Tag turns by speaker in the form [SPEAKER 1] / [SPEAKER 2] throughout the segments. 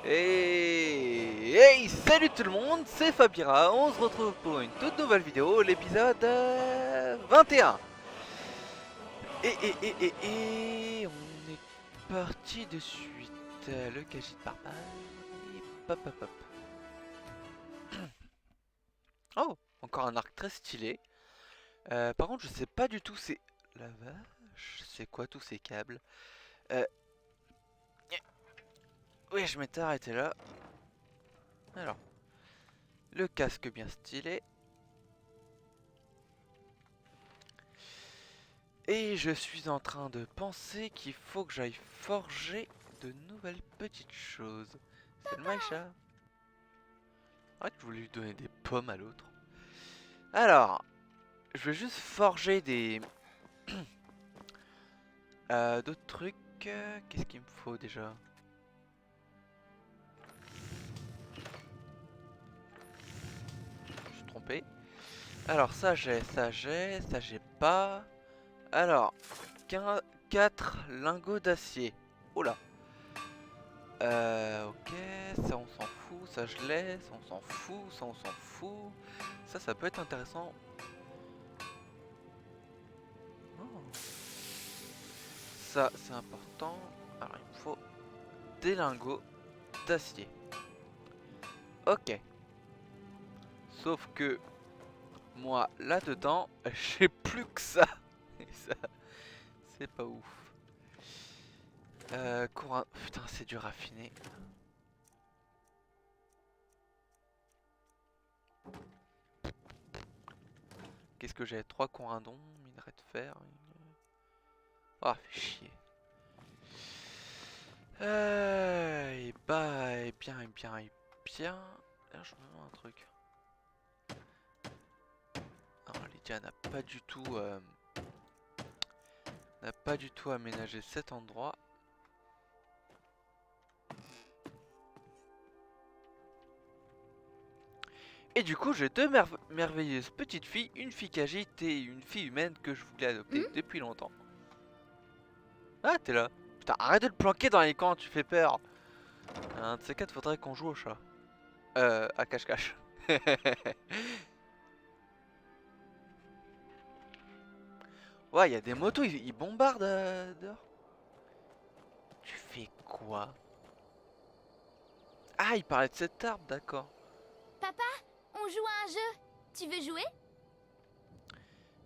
[SPEAKER 1] Et hey, salut tout le monde, c'est Fabira, on se retrouve pour une toute nouvelle vidéo, l'épisode 21. Et on est parti de suite, le Khajiit Barbare, et pop pop pop. Oh, encore un arc très stylé. Par contre je sais pas du tout c'est... La vache, c'est quoi tous ces câbles? Oui, je m'étais arrêté là. Alors, le casque bien stylé. Et je suis en train de penser qu'il faut que j'aille forger de nouvelles petites choses. C'est le Maïcha. Ah, je voulais lui donner des pommes à l'autre. Alors, je vais juste forger des... d'autres trucs. Qu'est-ce qu'il me faut déjà? Je me suis trompé. Alors, ça j'ai, ça j'ai, ça j'ai pas. Alors, 4 lingots d'acier. Oh là. Ok, ça on s'en fout, ça je l'ai, ça on s'en fout, ça on s'en fout. Ça peut être intéressant. Oh. Ça c'est important. Alors il me faut des lingots d'acier. Ok. Sauf que moi là-dedans, j'ai plus que ça. Et ça, c'est pas ouf. Courant... Putain, c'est dur à affiner. Qu'est-ce que j'ai? 3 corindons, minerai de fer. Ah, fait chier. Et bah, et bien. Là, je me demande un truc. Alors, Lydia n'a pas du tout aménagé cet endroit. Et du coup, j'ai deux merveilleuses petites filles, une fille Khajiit et une fille humaine que je voulais adopter depuis longtemps. Ah, t'es là. Putain, arrête de te planquer dans les coins, tu fais peur. Un de ces quatre, faudrait qu'on joue au chat. À cache-cache. Ouais, il y a des motos, ils bombardent dehors. Tu fais quoi? Ah, il parlait de cette arbre, d'accord.
[SPEAKER 2] Papa, on joue à un jeu. Tu veux jouer?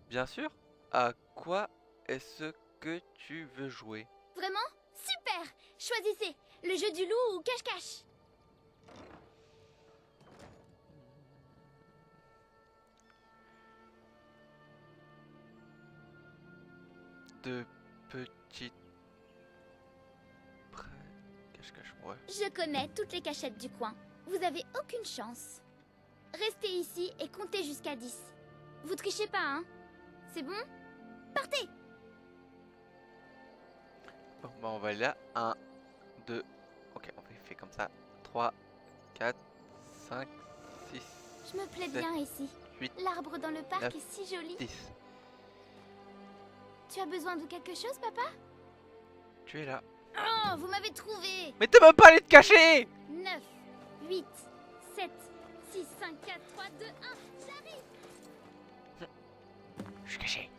[SPEAKER 1] Bien sûr. À quoi est-ce que tu veux jouer?
[SPEAKER 2] Vraiment? Super! Choisissez le jeu du loup ou cache-cache.
[SPEAKER 1] De petites... Cache-cache, ouais.
[SPEAKER 2] Je connais toutes les cachettes du coin. Vous avez aucune chance. Restez ici et comptez jusqu'à 10. Vous trichez pas, hein? C'est bon? Partez!
[SPEAKER 1] Bon, bah on va aller là. 1, 2... Ok, on fait comme ça. 3, 4, 5, 6,
[SPEAKER 2] Je me plais
[SPEAKER 1] 7,
[SPEAKER 2] bien ici.
[SPEAKER 1] 8,
[SPEAKER 2] L'arbre dans le parc
[SPEAKER 1] 9,
[SPEAKER 2] est si joli.
[SPEAKER 1] 10.
[SPEAKER 2] Tu as besoin de quelque chose, papa?
[SPEAKER 1] Tu es là.
[SPEAKER 2] Oh, vous m'avez trouvé!
[SPEAKER 1] Mais t'es même pas allé te cacher!
[SPEAKER 2] 9, 8, 7, 6, 5, 4, 3, 2, 1, j'arrive!
[SPEAKER 1] Je suis caché.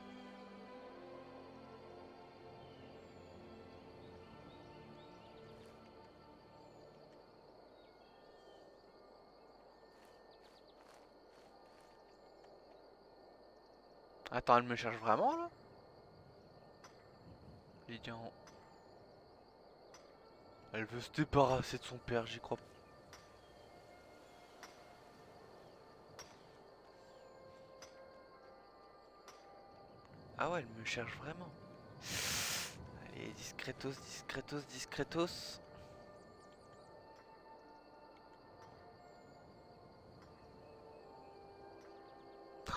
[SPEAKER 1] Attends, elle me cherche vraiment là? Lydia, elle veut se débarrasser de son père, j'y crois pas. Ah ouais, elle me cherche vraiment. Allez, discretos.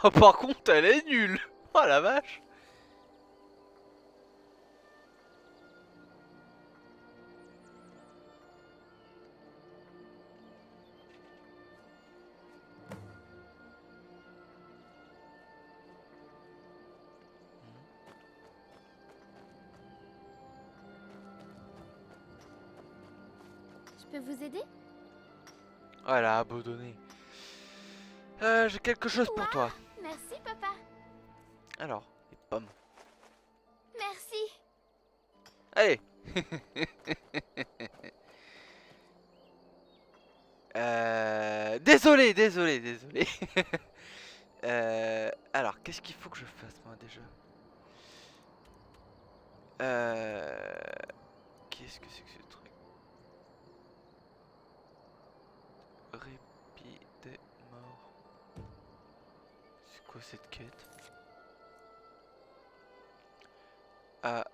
[SPEAKER 1] Oh, par contre, elle est nulle. Oh la vache.
[SPEAKER 2] Je peux vous aider?
[SPEAKER 1] Voilà, abandonné. J'ai quelque chose pour toi.
[SPEAKER 2] Merci, papa.
[SPEAKER 1] Alors, les pommes.
[SPEAKER 2] Merci.
[SPEAKER 1] Allez. Désolé. Alors, qu'est-ce qu'il faut que je fasse moi déjà? Qu'est-ce que c'est que ce truc? Répit des morts. C'est quoi cette quête? À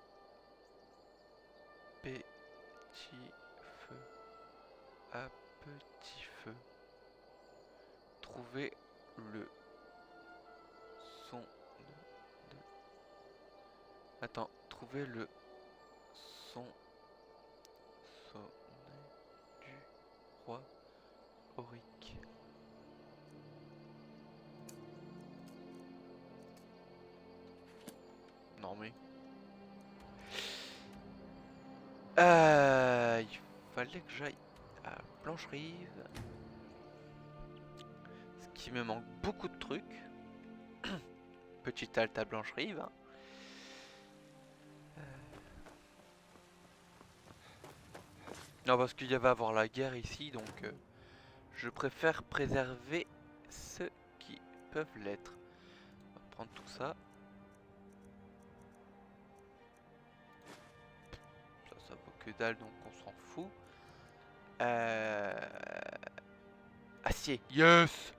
[SPEAKER 1] petit feu. À petit feu. Trouver le son de... Attends, trouver le son sonnet du roi Auric. Non mais... il fallait que j'aille à Blancherive. Ce qui me manque beaucoup de trucs. Petite halte à Blancherive. Hein. Non, parce qu'il y va avoir la guerre ici, donc je préfère préserver ceux qui peuvent l'être. On va prendre tout ça. Ça vaut que dalle, donc on s'en fout. Acier, yes!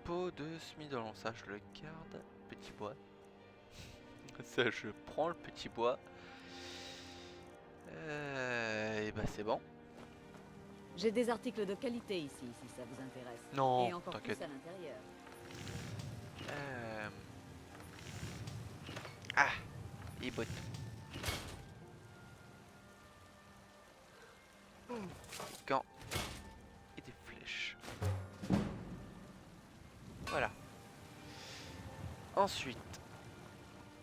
[SPEAKER 1] Pot de smidolon, ça je le garde. Petit bois. Ça je prends le petit bois. Et bah c'est bon.
[SPEAKER 3] J'ai des articles de qualité ici, si ça vous intéresse.
[SPEAKER 1] Non,
[SPEAKER 3] et encore plus
[SPEAKER 1] t'inquiète.
[SPEAKER 3] à l'intérieur.
[SPEAKER 1] Ah, les bottes. Des gants et des flèches. Voilà. Ensuite,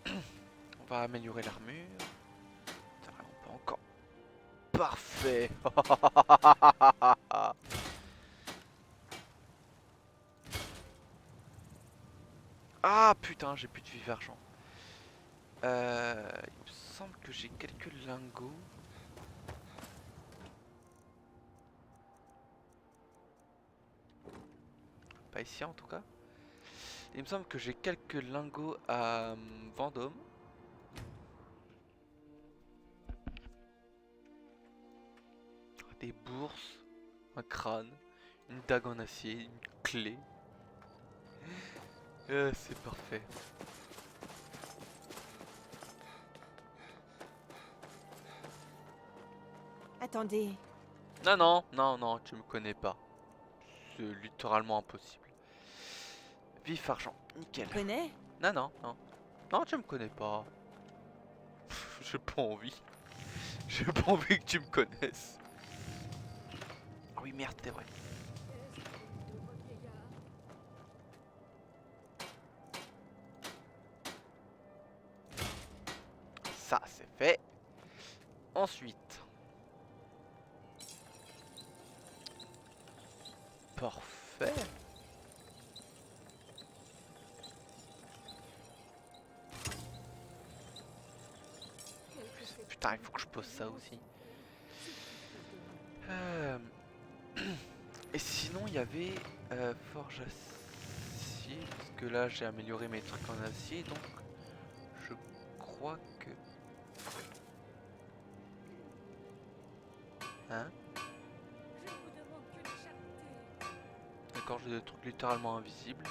[SPEAKER 1] on va améliorer l'armure. On peut encore. Parfait. Ah putain, j'ai plus de vif argent. Il me semble que j'ai quelques lingots. Pas ici en tout cas. Il me semble que j'ai quelques lingots à Vendôme. Des bourses, un crâne, une dague en acier, une clé. C'est parfait.
[SPEAKER 4] Attendez,
[SPEAKER 1] Non, tu me connais pas. C'est littéralement impossible. Vif argent, nickel.
[SPEAKER 4] connais?
[SPEAKER 1] Non. Non, tu me connais pas. J'ai pas envie. J'ai pas envie que tu me connaisses. Ah oui, merde, c'est vrai. Ça, c'est fait. Ensuite. Parfait. Putain, il faut que je pose ça aussi. Et sinon, il y avait forge acier. Parce que là, j'ai amélioré mes trucs en acier. Donc, je crois que... Hein? D'accord, j'ai des trucs littéralement invisibles.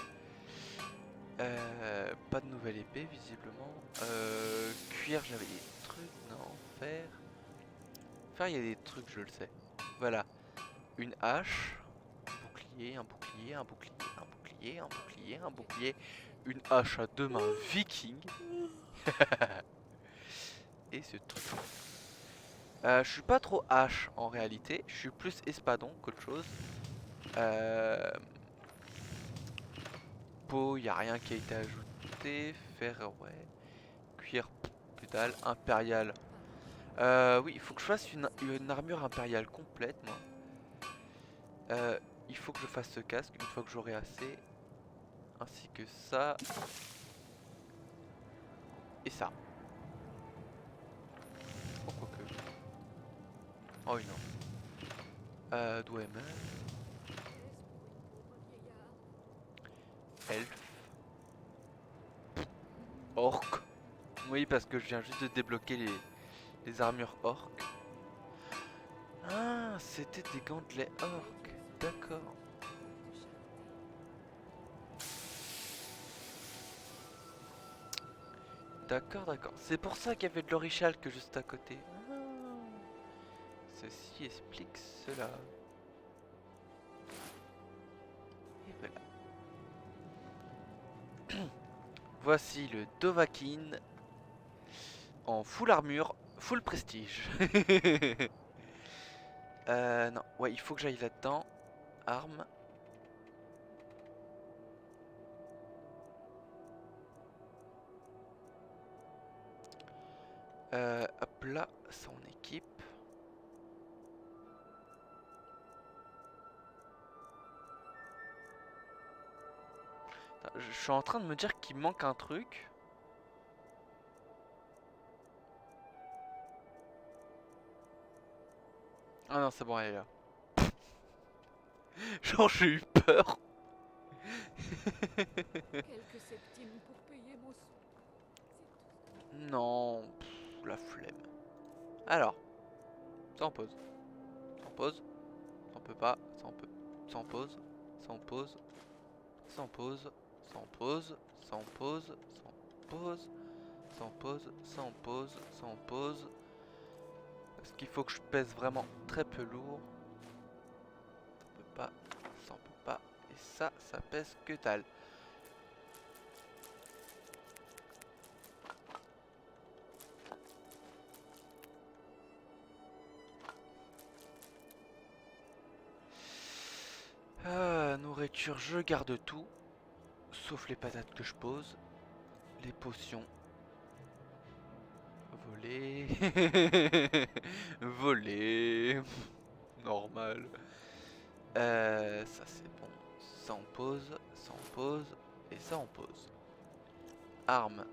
[SPEAKER 1] Pas de nouvelle épée, visiblement. Cuir, j'avais des trucs. Non, fer. Fer, il y a des trucs, je le sais. Voilà. Une hache. Un bouclier, un bouclier, un bouclier, un bouclier, un bouclier, un bouclier. Une hache à deux mains viking. et ce truc. Je suis pas trop hache en réalité, je suis plus espadon qu'autre chose. Peau, y a rien qui a été ajouté. Fer, ouais. Cuir, que dalle. Impérial. Oui, il faut que je fasse une armure impériale complète, moi. Il faut que je fasse ce casque une fois que j'aurai assez. Ainsi que ça. Et ça. Oh, quoique. Oh, oui, non. Douaimel. Elfe. Orc. Oui, parce que je viens juste de débloquer les armures orc. Ah, c'était des gantelets orc. D'accord. D'accord, d'accord. C'est pour ça qu'il y avait de l'orichalque juste à côté. Ah. Ceci explique cela. Et voilà. Voici le Dovahkiin en full armure, full prestige. Non, ouais, il faut que j'aille là-dedans. Armes. Hop là, ça on équipe. Attends, je suis en train de me dire qu'il manque un truc. Ah non, c'est bon, elle est là. Genre, j'ai eu peur.
[SPEAKER 3] Quelques septimes pour payer mon
[SPEAKER 1] Non, la flemme. Alors, ça on pose. Ça on pose. Ça on peut pas. Ça on peut. Ça on pose. Ça on pose. Ça on pose. Ça on pose. Ça on pose. Ça on pose. Ça on pose. Ça on pose. Ça on pose. Parce qu'il faut que je pèse vraiment très peu lourd. Ça on peut pas. Ça on peut pas. Et ça pèse que dalle. Nourriture, je garde tout. Sauf les patates que je pose. Les potions. Voler. Voler. Normal. Ça c'est bon. Ça on pose. Ça on pose. Et ça on pose. Armes.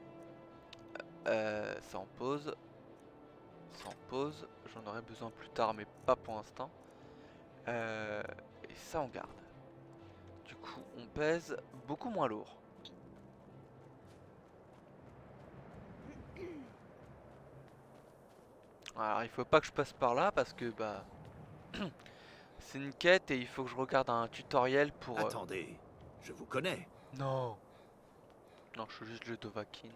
[SPEAKER 1] Ça on pose. Ça on pose. J'en aurai besoin plus tard mais pas pour l'instant. Et ça on garde. Du coup on pèse beaucoup moins lourd. Alors il faut pas que je passe par là parce que bah c'est une quête et il faut que je regarde un tutoriel pour...
[SPEAKER 4] Attendez, je vous connais.
[SPEAKER 1] Non. Non, je suis juste le Dovahkiin.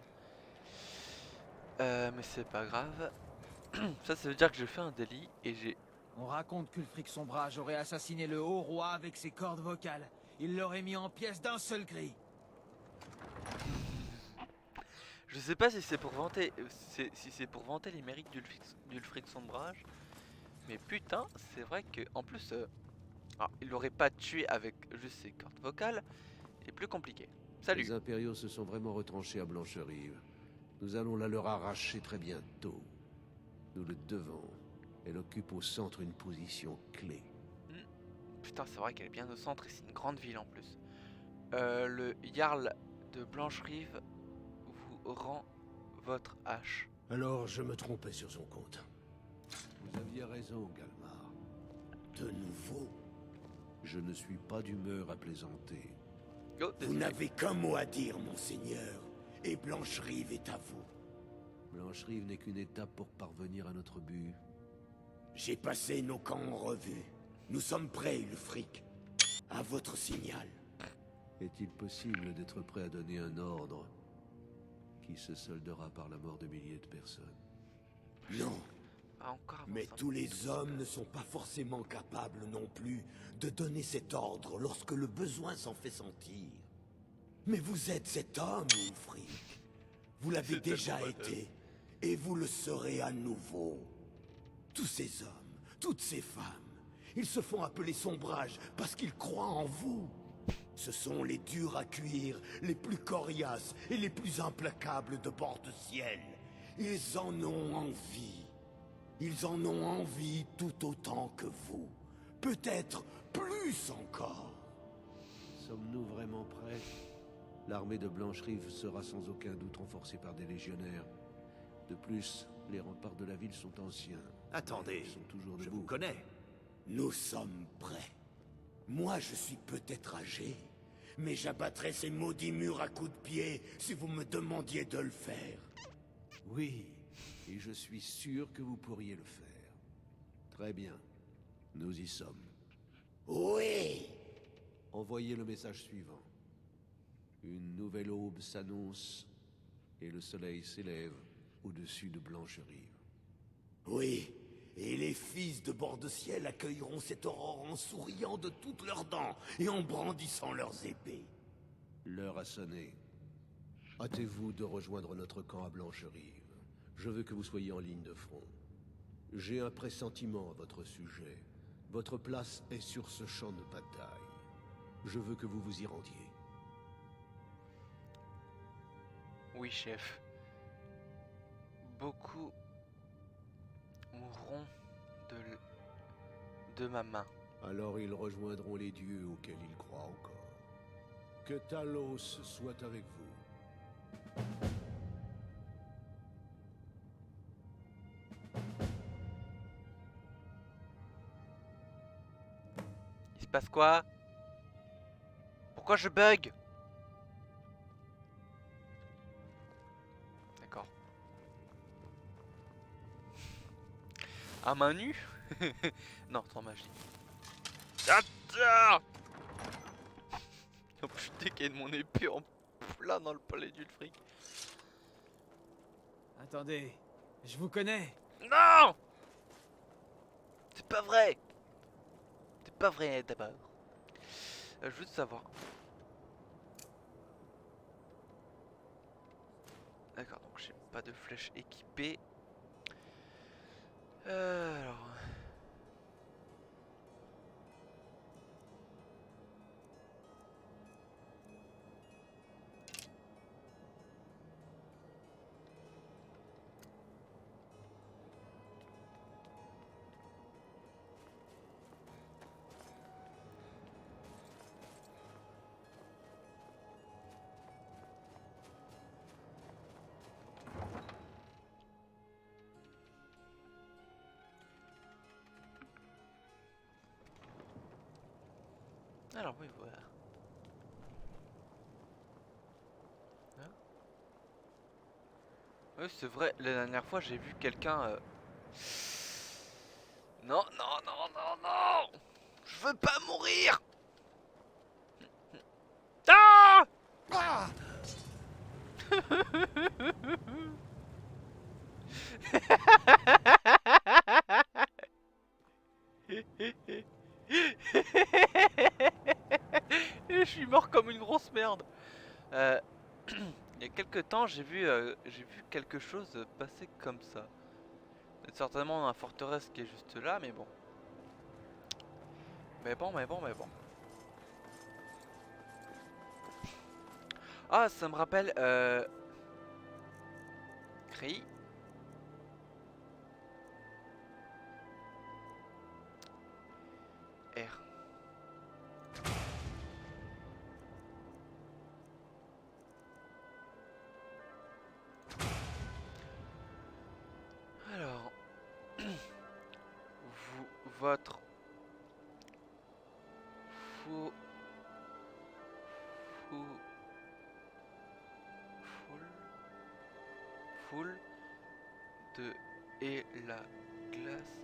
[SPEAKER 1] Mais c'est pas grave. Ça veut dire que j'ai fait un délit et j'ai...
[SPEAKER 5] On raconte qu'Ulfric Sombrage aurait assassiné le haut roi avec ses cordes vocales. Il l'aurait mis en pièces d'un seul cri.
[SPEAKER 1] Je sais pas si c'est pour vanter... si c'est pour vanter les mérites d'Ulfric Sombrage. Mais putain, c'est vrai que en plus... alors, il l'aurait pas tué avec juste ses cordes vocales. C'est plus compliqué. Salut.
[SPEAKER 6] Les impériaux se sont vraiment retranchés à Blancherive. Nous allons la leur arracher très bientôt. Nous le devons. Elle occupe au centre une position clé.
[SPEAKER 1] Putain, c'est vrai qu'elle est bien au centre et c'est une grande ville en plus. Le Jarl de Blancherive vous rend votre hache.
[SPEAKER 6] Alors je me trompais sur son compte. Vous aviez raison, Galmar.
[SPEAKER 7] De nouveau,
[SPEAKER 6] Je ne suis pas d'humeur à plaisanter.
[SPEAKER 1] Oh,
[SPEAKER 7] vous
[SPEAKER 1] désolé.
[SPEAKER 7] n'avez qu'un mot à dire, monseigneur, et Blancherive est à vous.
[SPEAKER 6] Blancherive n'est qu'une étape pour parvenir à notre but.
[SPEAKER 7] J'ai passé nos camps en revue. Nous sommes prêts, Ulfric. À votre signal.
[SPEAKER 6] Est-il possible d'être prêt à donner un ordre qui se soldera par la mort de milliers de personnes?
[SPEAKER 7] Non,
[SPEAKER 1] Ah, encore avant
[SPEAKER 7] mais
[SPEAKER 1] ça.
[SPEAKER 7] tous les hommes ne sont pas forcément capables non plus de donner cet ordre lorsque le besoin s'en fait sentir. Mais vous êtes cet homme, Ulfric. Vous l'avez
[SPEAKER 1] C'est
[SPEAKER 7] déjà
[SPEAKER 1] tellement
[SPEAKER 7] été, et vous le serez à nouveau. Tous ces hommes, toutes ces femmes, ils se font appeler Sombrage parce qu'ils croient en vous. Ce sont les durs à cuire, les plus coriaces et les plus implacables de bord de ciel. Ils en ont envie. Ils en ont envie tout autant que vous. Peut-être plus encore.
[SPEAKER 6] Sommes-nous vraiment prêts? L'armée de Blancherive sera sans aucun doute renforcée par des légionnaires. De plus, les remparts de la ville sont anciens.
[SPEAKER 4] Attendez,
[SPEAKER 6] Ils sont toujours
[SPEAKER 4] je
[SPEAKER 6] debout.
[SPEAKER 4] vous connais.
[SPEAKER 7] Nous sommes prêts. Moi, je suis peut-être âgé, mais j'abattrais ces maudits murs à coups de pied si vous me demandiez de le faire.
[SPEAKER 6] Oui, et je suis sûr que vous pourriez le faire. Très bien. Nous y sommes.
[SPEAKER 7] Oui!
[SPEAKER 6] Envoyez le message suivant. Une nouvelle aube s'annonce et le soleil s'élève au-dessus de Blancherive.
[SPEAKER 7] Oui, et les fils de Bord-de-Ciel accueilleront cette aurore en souriant de toutes leurs dents et en brandissant leurs épées.
[SPEAKER 6] L'heure a sonné. Hâtez-vous de rejoindre notre camp à Blancherive. Je veux que vous soyez en ligne de front. J'ai un pressentiment à votre sujet. Votre place est sur ce champ de bataille. Je veux que vous vous y rendiez.
[SPEAKER 1] Oui, chef. Beaucoup mourront de ma main.
[SPEAKER 6] Alors ils rejoindront les dieux auxquels ils croient encore. Que Talos soit avec vous.
[SPEAKER 1] Il se passe quoi? Pourquoi je bug? D'accord. À main nue? Non, sans magie. Ah, oh putain, qu'il y a de mon épée en plein dans le palais du fric.
[SPEAKER 5] Attendez, je vous connais.
[SPEAKER 1] Non! C'est pas vrai! C'est pas vrai d'abord. Je veux savoir. D'accord, donc j'ai pas de flèche équipée. Alors. Alors oui, voilà. Hein? Oui, c'est vrai, la dernière fois j'ai vu quelqu'un... Non, non, non, non, non! Je veux pas mourir! Ah! Je suis mort comme une grosse merde. Il y a quelques temps, j'ai vu quelque chose passer comme ça. C'est certainement dans la forteresse qui est juste là, mais bon. Mais bon. Ah, ça me rappelle Cri. R. Alors, votre fou, foule de et la glace,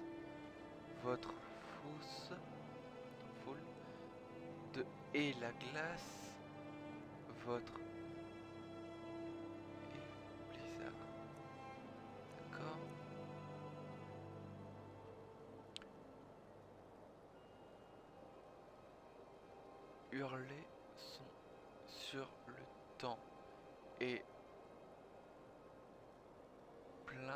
[SPEAKER 1] votre fousse, foule de et la glace, votre et blizzard. D'accord. Hurler sont sur le temps et plein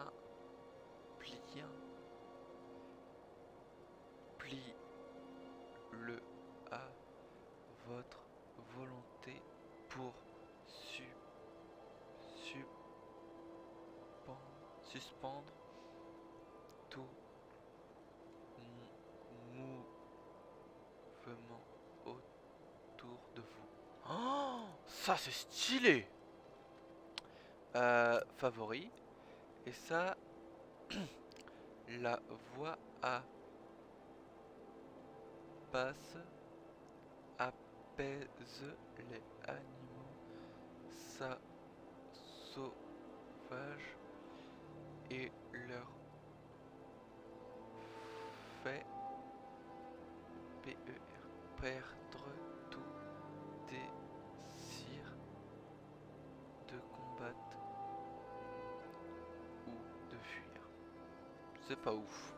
[SPEAKER 1] Suspendre tout mouvement autour de vous. Oh, ça c'est stylé. Favori. Et ça, la voix à passe apaise les animaux sauvages et leur fait perdre tout désir de combattre ou de fuir. C'est pas ouf.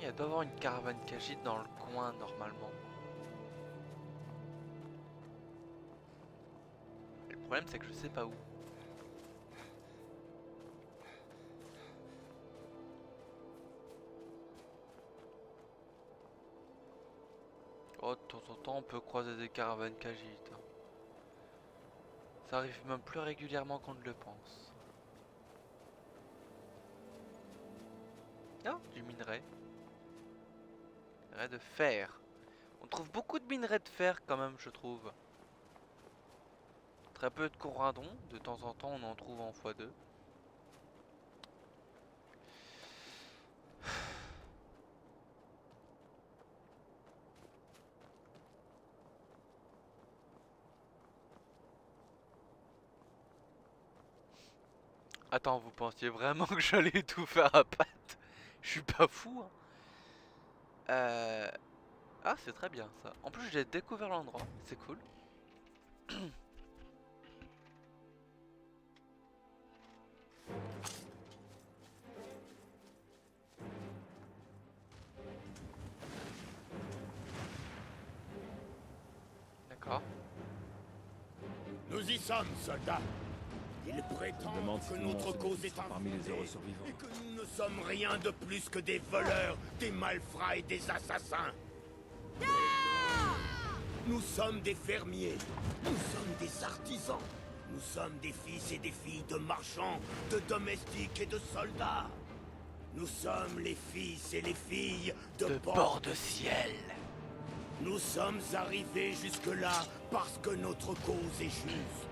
[SPEAKER 1] Il doit y avoir une caravane Khajiit dans le coin normalement. Le problème c'est que je sais pas où. Oh, de temps en temps on peut croiser des caravanes Khajiit. Ça arrive même plus régulièrement qu'on ne le pense. Ah, du minerai. Minerai de fer. On trouve beaucoup de minerais de fer quand même, je trouve. Très peu de corindon. De temps en temps on en trouve en x2. Attends, vous pensiez vraiment que j'allais tout faire à patte? Je suis pas fou, hein. Ah, c'est très bien ça. En plus, j'ai découvert l'endroit, c'est cool. D'accord.
[SPEAKER 7] Nous y sommes, soldats. Ils prétendent que notre cause est
[SPEAKER 4] parmi les
[SPEAKER 7] infondée
[SPEAKER 4] heureux survivants.
[SPEAKER 7] et que nous ne sommes rien de plus que des voleurs, des malfrats et des assassins. Nous sommes des fermiers, nous sommes des artisans, nous sommes des fils et des filles de marchands, de domestiques et de soldats. Nous sommes les fils et les filles de
[SPEAKER 1] bord de ciel.
[SPEAKER 7] Nous sommes arrivés jusque-là parce que notre cause est juste.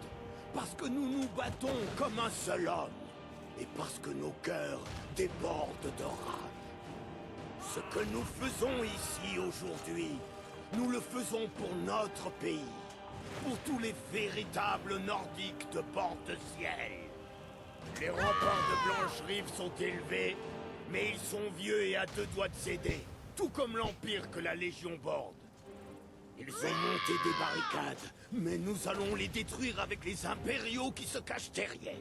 [SPEAKER 7] Parce que nous nous battons comme un seul homme. Et parce que nos cœurs débordent de rage. Ce que nous faisons ici aujourd'hui, nous le faisons pour notre pays. Pour tous les véritables nordiques de bord de ciel. Les remparts de Blanche-Rive sont élevés, mais ils sont vieux et à deux doigts de céder. Tout comme l'Empire que la Légion borde. Ils ont monté des barricades, mais nous allons les détruire avec les impériaux qui se cachent derrière.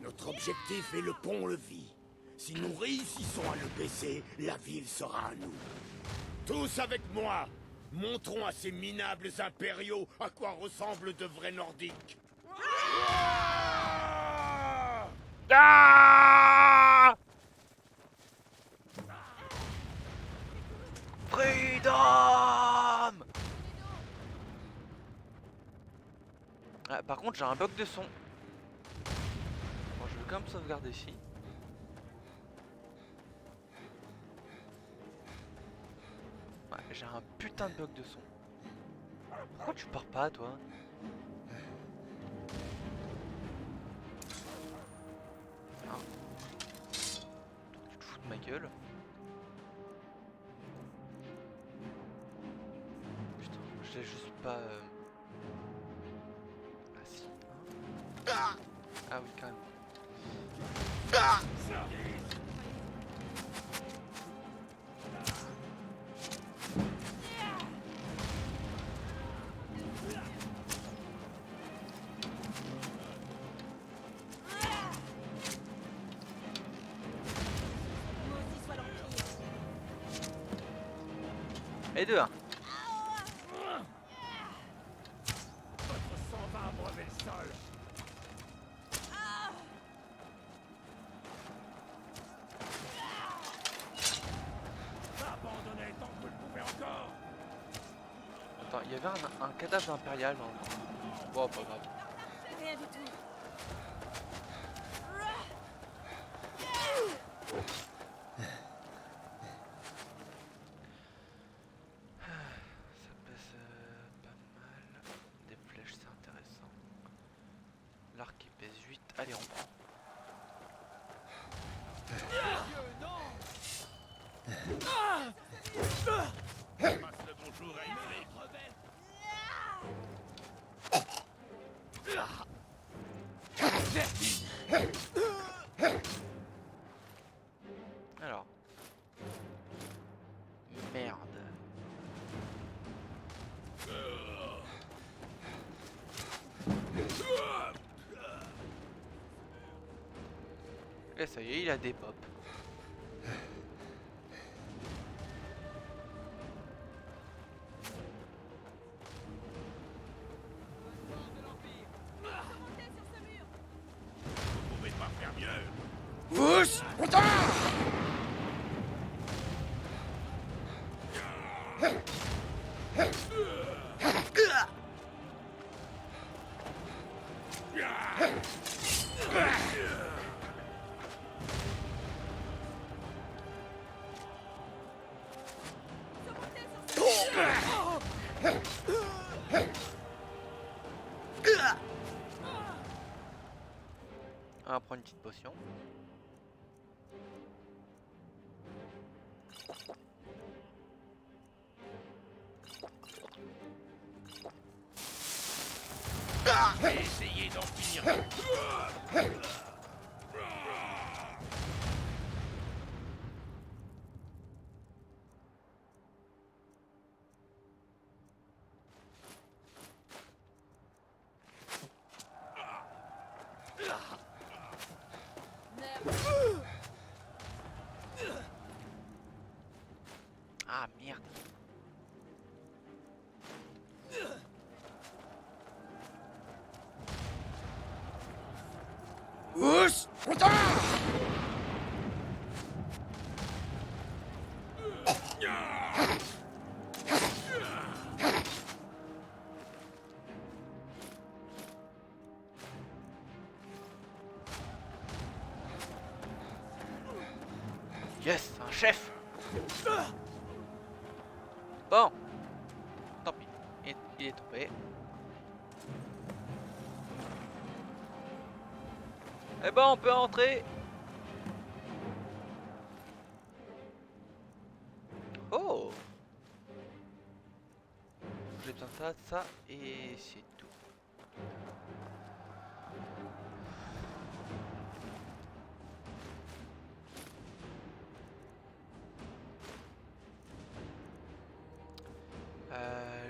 [SPEAKER 7] Notre objectif est le pont-levis. Si nous réussissons à le baisser, la ville sera à nous. Tous avec moi, montrons à ces minables impériaux à quoi ressemblent de vrais nordiques.
[SPEAKER 1] Ah! Freedom! Ah, par contre j'ai un bug de son. Bon, je vais quand même sauvegarder ici. Ouais, j'ai un putain de bug de son. Pourquoi tu pars pas toi? Ah. Tu te fous de ma gueule? Putain, je l'ai juste pas... Ah si. Hein. Ah oui, quand même. Et deux, hein. Il y avait un cadavre d'impérial dans le... Bon, pas grave.
[SPEAKER 3] Rien du tout.
[SPEAKER 1] Ça pèse pas mal. Des flèches, c'est intéressant. L'arc il pèse 8. Allez, on prend. Alors. Merde. Et ça y est, il a des pops.
[SPEAKER 4] Vous pouvez pas faire mieux.
[SPEAKER 1] On va prendre une petite potion.
[SPEAKER 4] Je vais essayer d'en finir.
[SPEAKER 1] Ah merde. Yes, un chef. Bon. Tant pis. Il est tombé. Eh ben, on peut entrer. Oh. J'ai besoin de ça et c'est tout.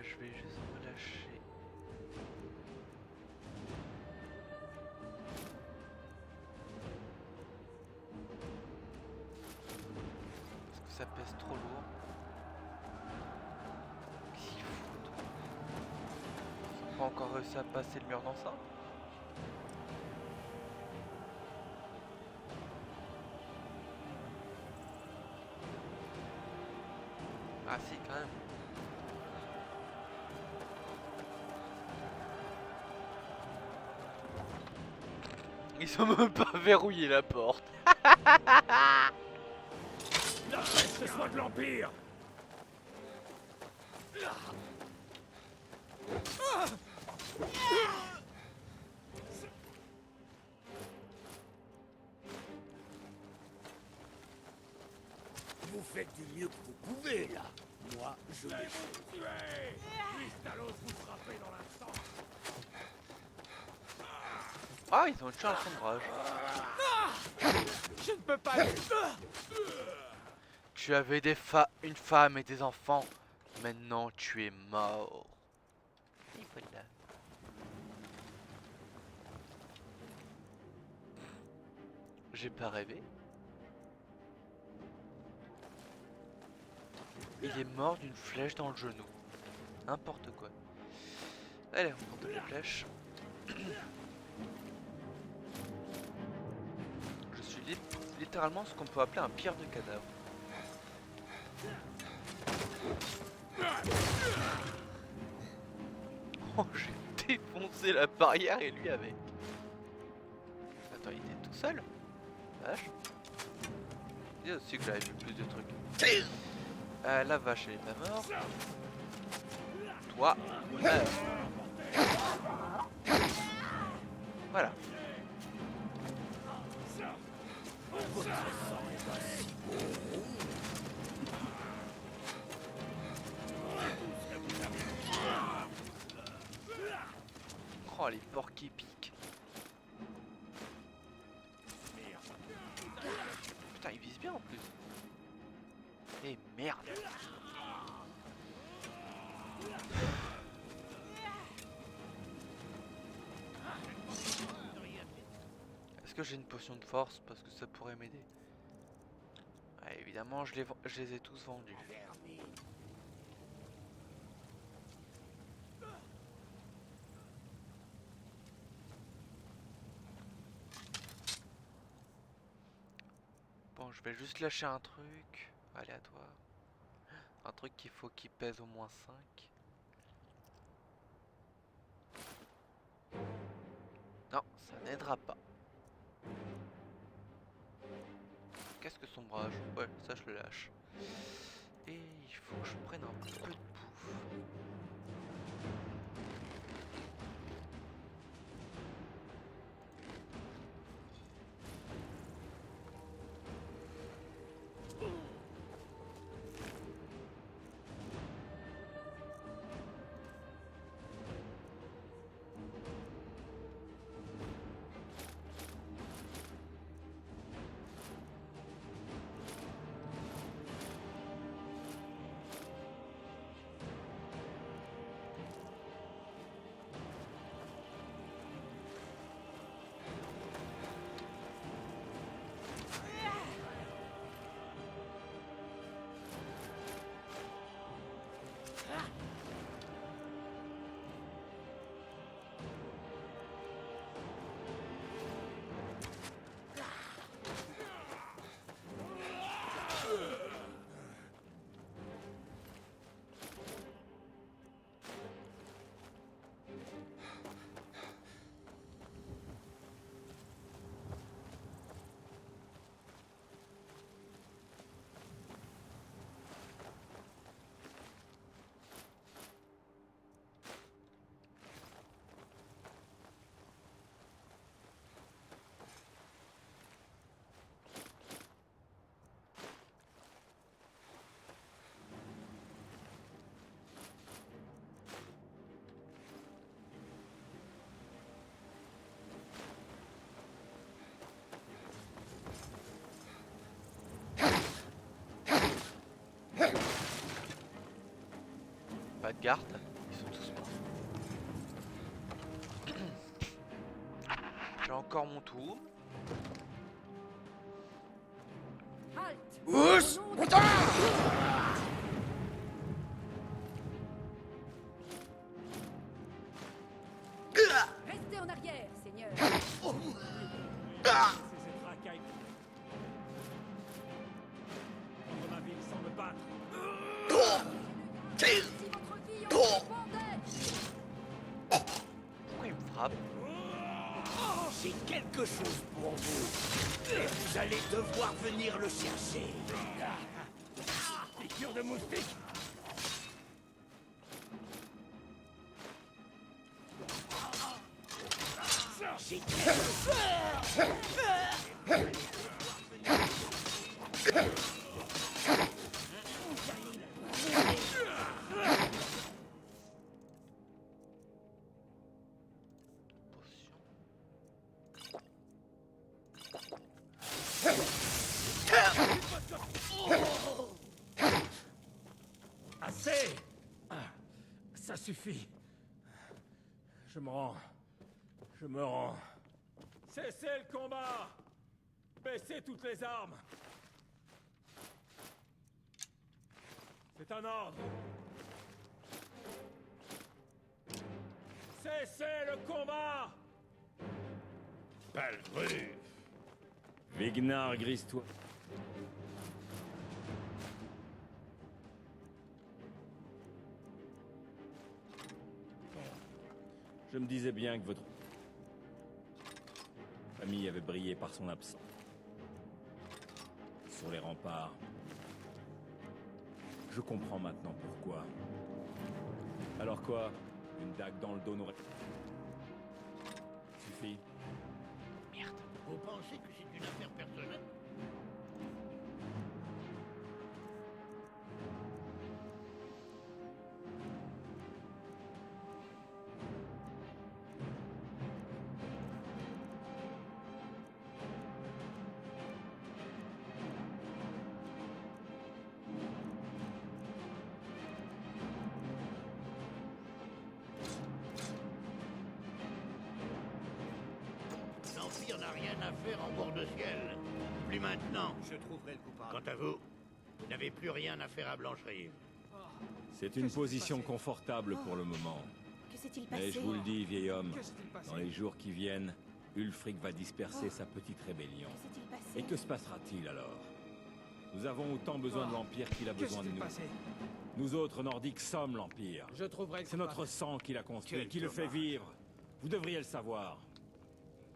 [SPEAKER 1] Je vais juste relâcher. Parce que ça pèse trop lourd. Qu'est-ce qu'ils foutent? Ils ont pas encore réussi à passer le mur d'enceinte? Ah si, quand même. Ils ont même pas verrouillé la porte.
[SPEAKER 4] La fête ce soit de l'Empire.
[SPEAKER 7] Vous faites du mieux que vous pouvez, là. Moi, je
[SPEAKER 4] Je vais
[SPEAKER 7] vais...
[SPEAKER 4] vous tuer. Cristalos vous frappez dans l'instant.
[SPEAKER 1] Ah, ils ont tué un sombrage.
[SPEAKER 5] Je ne peux pas...
[SPEAKER 1] Tu avais une femme et des enfants. Maintenant, tu es mort. Et voilà. J'ai pas rêvé. Il est mort d'une flèche dans le genou. N'importe quoi. Allez, on prend toutes les flèches. Je suis littéralement ce qu'on peut appeler un pire de cadavre. Littéralement, j'ai défoncé la barrière et lui avec. Attends, il était tout seul? Vache. Je disais aussi que j'avais vu plus de trucs. La vache, elle est pas morte. Toi, meurs. Voilà. Oh, les porcs qui piquent. Putain, il vise bien en plus. Et merde. Est-ce que j'ai une potion de force parce que ça pourrait m'aider? Ouais, évidemment, je les ai tous vendus. Bon, je vais juste lâcher un truc aléatoire. Un truc qu'il faut qu'il pèse au moins 5. Non, ça n'aidera pas. Qu'est-ce que son brage? Ouais, ça je le lâche. Et il faut que je prenne un peu de bouffe. Pas de garde, ils sont tous morts. J'ai encore mon tour.
[SPEAKER 3] Halte!
[SPEAKER 7] Ous!
[SPEAKER 3] Au nom de- Restez en arrière, Seigneur!
[SPEAKER 4] C'est cette racaille. Contre ma ville sans me battre.
[SPEAKER 3] Si votre vie en dépendait!
[SPEAKER 1] Pourquoi il me frappe?
[SPEAKER 7] J'ai quelque chose pour vous. Et vous allez devoir venir le chercher.
[SPEAKER 4] Piqûre de moustique.
[SPEAKER 7] J'ai quelque
[SPEAKER 1] Potion.
[SPEAKER 4] Assez. Ça suffit. Je me rends. Je me rends. Cessez le combat. Baissez toutes les armes. C'est un ordre. Cessez le combat.
[SPEAKER 8] Palgruf. Vignar Gristois. Je me disais bien que votre famille avait brillé par son absence. Sur les remparts. Je comprends maintenant pourquoi. Alors quoi? Une dague dans le dos n'aurait... Suffit.
[SPEAKER 7] Merde. Vous pensez que c'est une affaire personnelle? L'Empire n'a rien à faire en bord de ciel. Plus maintenant.
[SPEAKER 5] Je trouverai le coupable.
[SPEAKER 7] Quant à vous, vous n'avez plus rien à faire à Blancherive.
[SPEAKER 8] C'est une position confortable pour le moment.
[SPEAKER 9] Que s'est-il
[SPEAKER 8] Mais
[SPEAKER 9] passé?
[SPEAKER 8] je vous le dis, vieil homme,
[SPEAKER 5] Que s'est-il passé?
[SPEAKER 8] dans les jours qui viennent, Ulfric va disperser sa petite rébellion.
[SPEAKER 9] Que s'est-il passé?
[SPEAKER 8] Et que se passera-t-il alors? Nous avons autant besoin de l'Empire qu'il a
[SPEAKER 5] Que
[SPEAKER 8] besoin de
[SPEAKER 5] s'est-il
[SPEAKER 8] nous.
[SPEAKER 5] passé?
[SPEAKER 8] Nous autres Nordiques sommes l'Empire.
[SPEAKER 5] Je trouverai le
[SPEAKER 8] C'est notre sang qui l'a construit,
[SPEAKER 5] Quel
[SPEAKER 8] qui le fait
[SPEAKER 5] dommage.
[SPEAKER 8] vivre. Vous devriez le savoir.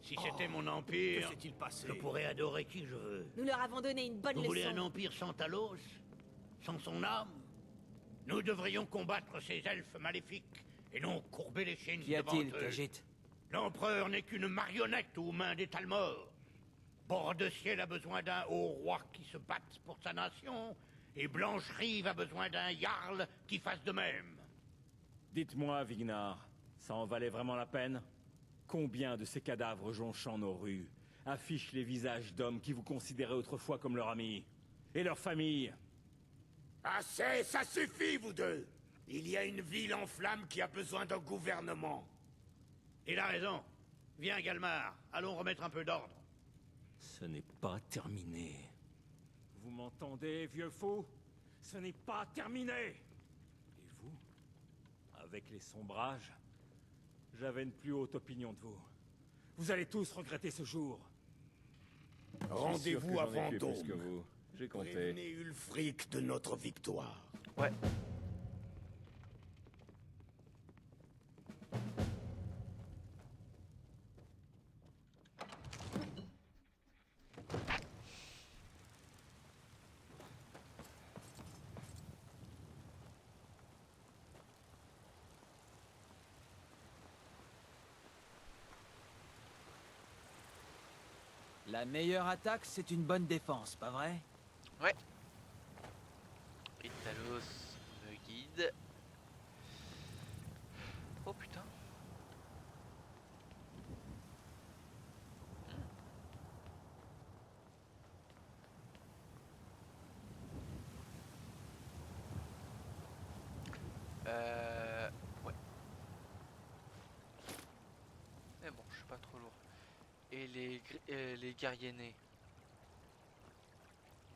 [SPEAKER 7] Si c'était mon empire,
[SPEAKER 5] Que s'est-il passé?
[SPEAKER 7] je pourrais adorer qui je veux.
[SPEAKER 9] Nous leur avons donné une bonne
[SPEAKER 7] Vous voulez un
[SPEAKER 9] leçon.
[SPEAKER 7] empire sans Talos? Sans son âme? Nous devrions combattre ces elfes maléfiques et non courber les chaînes
[SPEAKER 5] Qu'y
[SPEAKER 7] devant
[SPEAKER 5] a-t-il,
[SPEAKER 7] eux.
[SPEAKER 5] Khajiit?
[SPEAKER 7] L'empereur n'est qu'une marionnette aux mains des Talmors. Bord de Ciel a besoin d'un haut roi qui se batte pour sa nation, et Blancherive a besoin d'un jarl qui fasse de même.
[SPEAKER 8] Dites-moi, Vignar, ça en valait vraiment la peine? Combien de ces cadavres jonchant nos rues affichent les visages d'hommes qui vous considéraient autrefois comme leurs amis? Et leurs familles?
[SPEAKER 4] Assez, ça suffit, vous deux. Il y a une ville en flammes qui a besoin d'un gouvernement.
[SPEAKER 7] Il a raison. Viens, Galmar, allons remettre un peu d'ordre.
[SPEAKER 8] Ce n'est pas terminé. Vous m'entendez, vieux fou? Ce n'est pas terminé! Et vous? Avec les sombrages, j'avais une plus haute opinion de vous. Vous allez tous regretter ce jour.
[SPEAKER 4] Rendez-vous à
[SPEAKER 8] Plus que
[SPEAKER 4] Vendôme.
[SPEAKER 8] vous. J'ai compté.
[SPEAKER 4] Prévenez Ulfric de notre victoire.
[SPEAKER 1] Ouais.
[SPEAKER 5] La meilleure attaque, c'est une bonne défense, pas vrai?
[SPEAKER 1] Ouais. Italos me guide. Oh putain. Ouais. Mais bon, je suis pas trop lourd. Et les guerriers nés.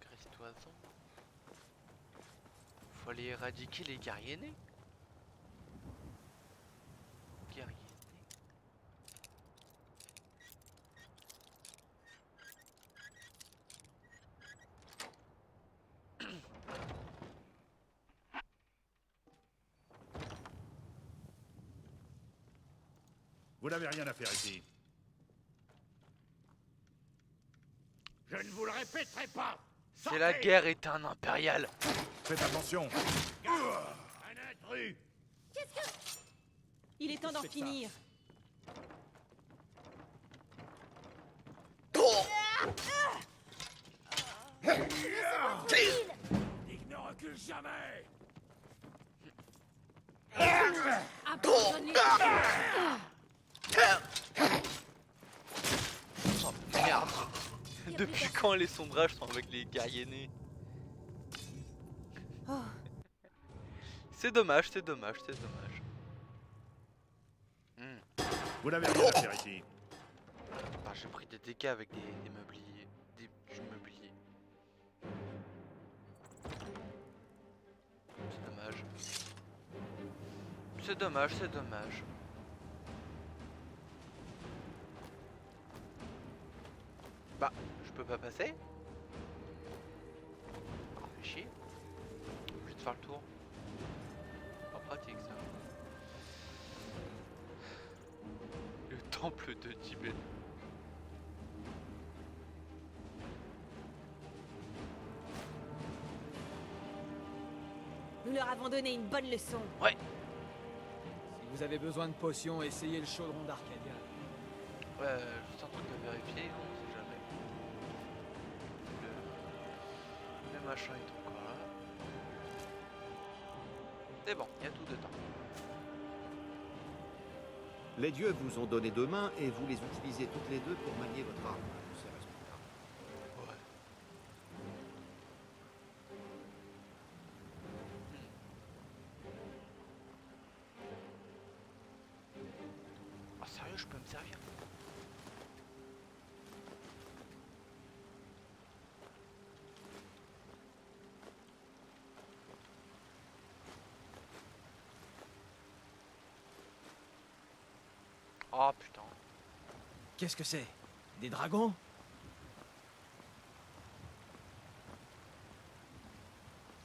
[SPEAKER 1] Gristoison. Faut aller éradiquer les guerriers nés. Guerriers nés.
[SPEAKER 4] Vous n'avez rien à faire ici.
[SPEAKER 7] Je ne vous le répéterai pas.
[SPEAKER 1] C'est la guerre éteinte impériale.
[SPEAKER 4] Faites attention.
[SPEAKER 7] Un intrus.
[SPEAKER 9] Il est temps d'en finir.
[SPEAKER 4] Il ne recule jamais.
[SPEAKER 9] Abandonnez.
[SPEAKER 1] Oh merde. Depuis quand les sombrages sont avec les guerriers nés?
[SPEAKER 9] Oh.
[SPEAKER 1] C'est dommage, c'est dommage, c'est dommage.
[SPEAKER 4] Vous n'avez rien à faire ici.
[SPEAKER 1] Ah, j'ai pris des dégâts avec des meubliers. Du meublier. C'est dommage. C'est dommage, c'est dommage. Bah, je peux pas passer. Ah, fait chier. Obligé de faire le tour. Pas pratique ça. temple de Tibet.
[SPEAKER 9] Nous leur avons donné une bonne leçon.
[SPEAKER 5] Si vous avez besoin de potions, essayez le chaudron d'Arcadia.
[SPEAKER 1] Juste un truc à vérifier, on sait jamais. Le machin est encore là. C'est bon, il y a tout dedans.
[SPEAKER 10] Les dieux vous ont donné 2 mains et vous les utilisez toutes les deux pour manier votre arme. C'est respectable.
[SPEAKER 1] Ouais. Ah sérieux, je peux me servir? Oh putain.
[SPEAKER 5] Qu'est-ce que c'est? Des dragons?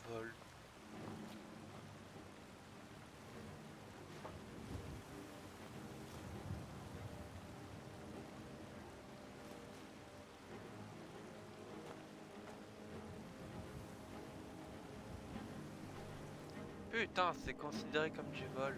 [SPEAKER 1] Vol. Putain, c'est considéré comme du vol.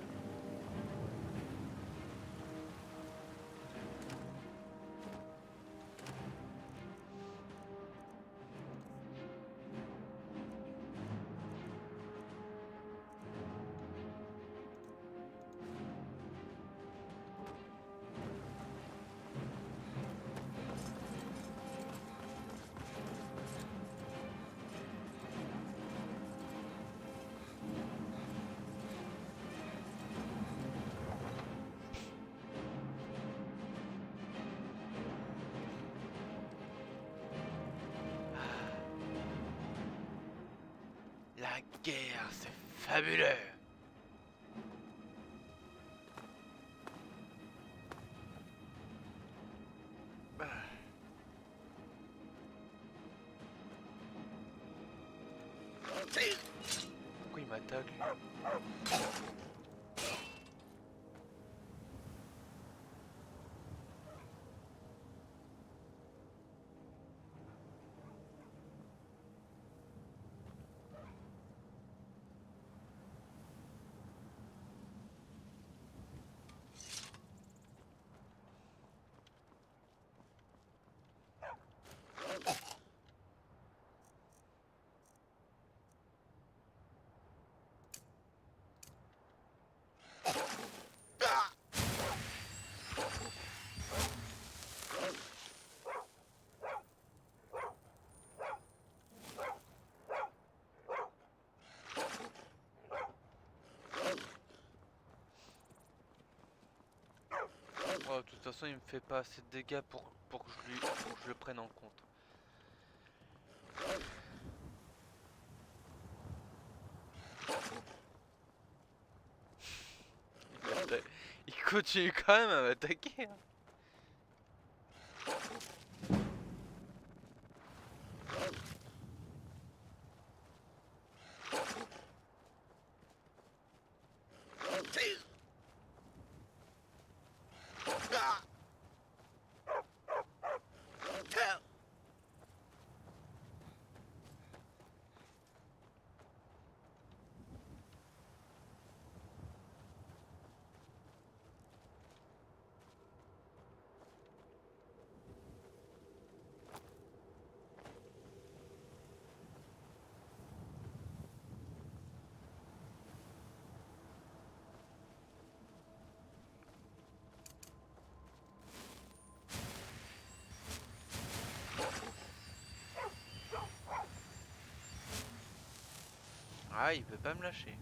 [SPEAKER 1] La guerre, c'est fabuleux. Pourquoi il m'attaque lui? Oh, de toute façon, il me fait pas assez de dégâts pour que je le prenne en compte. Il continue quand même à m'attaquer. Hein. Ah, il peut pas me lâcher.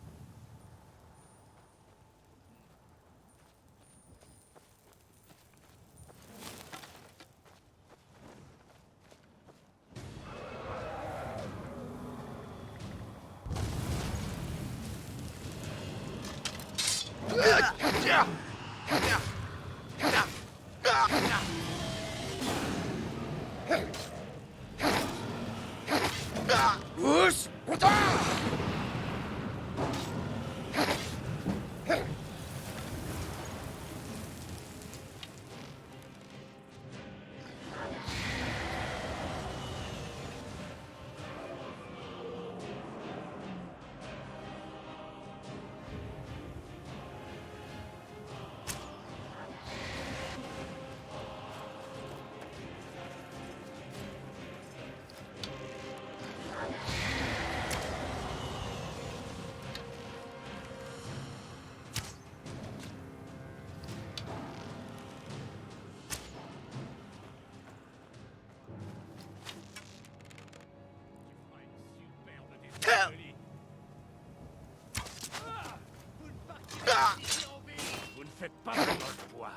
[SPEAKER 8] Vous ne faites pas votre poids.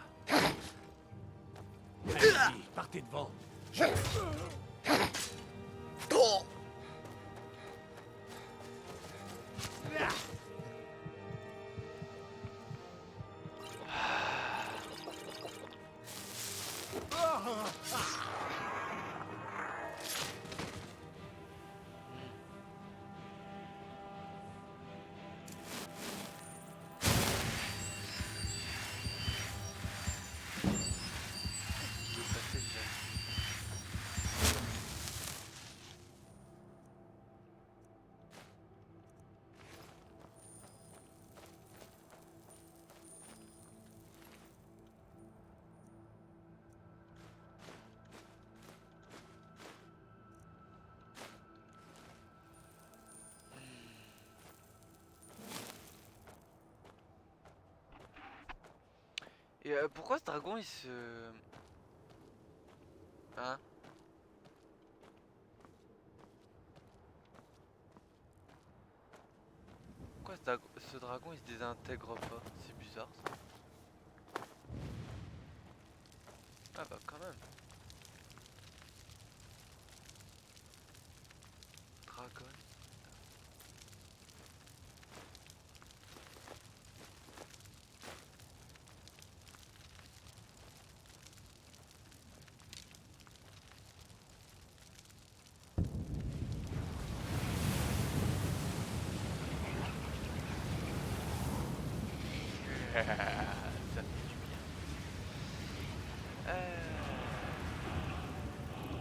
[SPEAKER 8] Allez-y, partez devant.
[SPEAKER 1] Je vais passer déjà. Et pourquoi ce dragon il se... Hein? Pourquoi ce dragon il se désintègre pas? C'est bizarre ça. Ah bah quand même. Dragon. Ça fait du bien.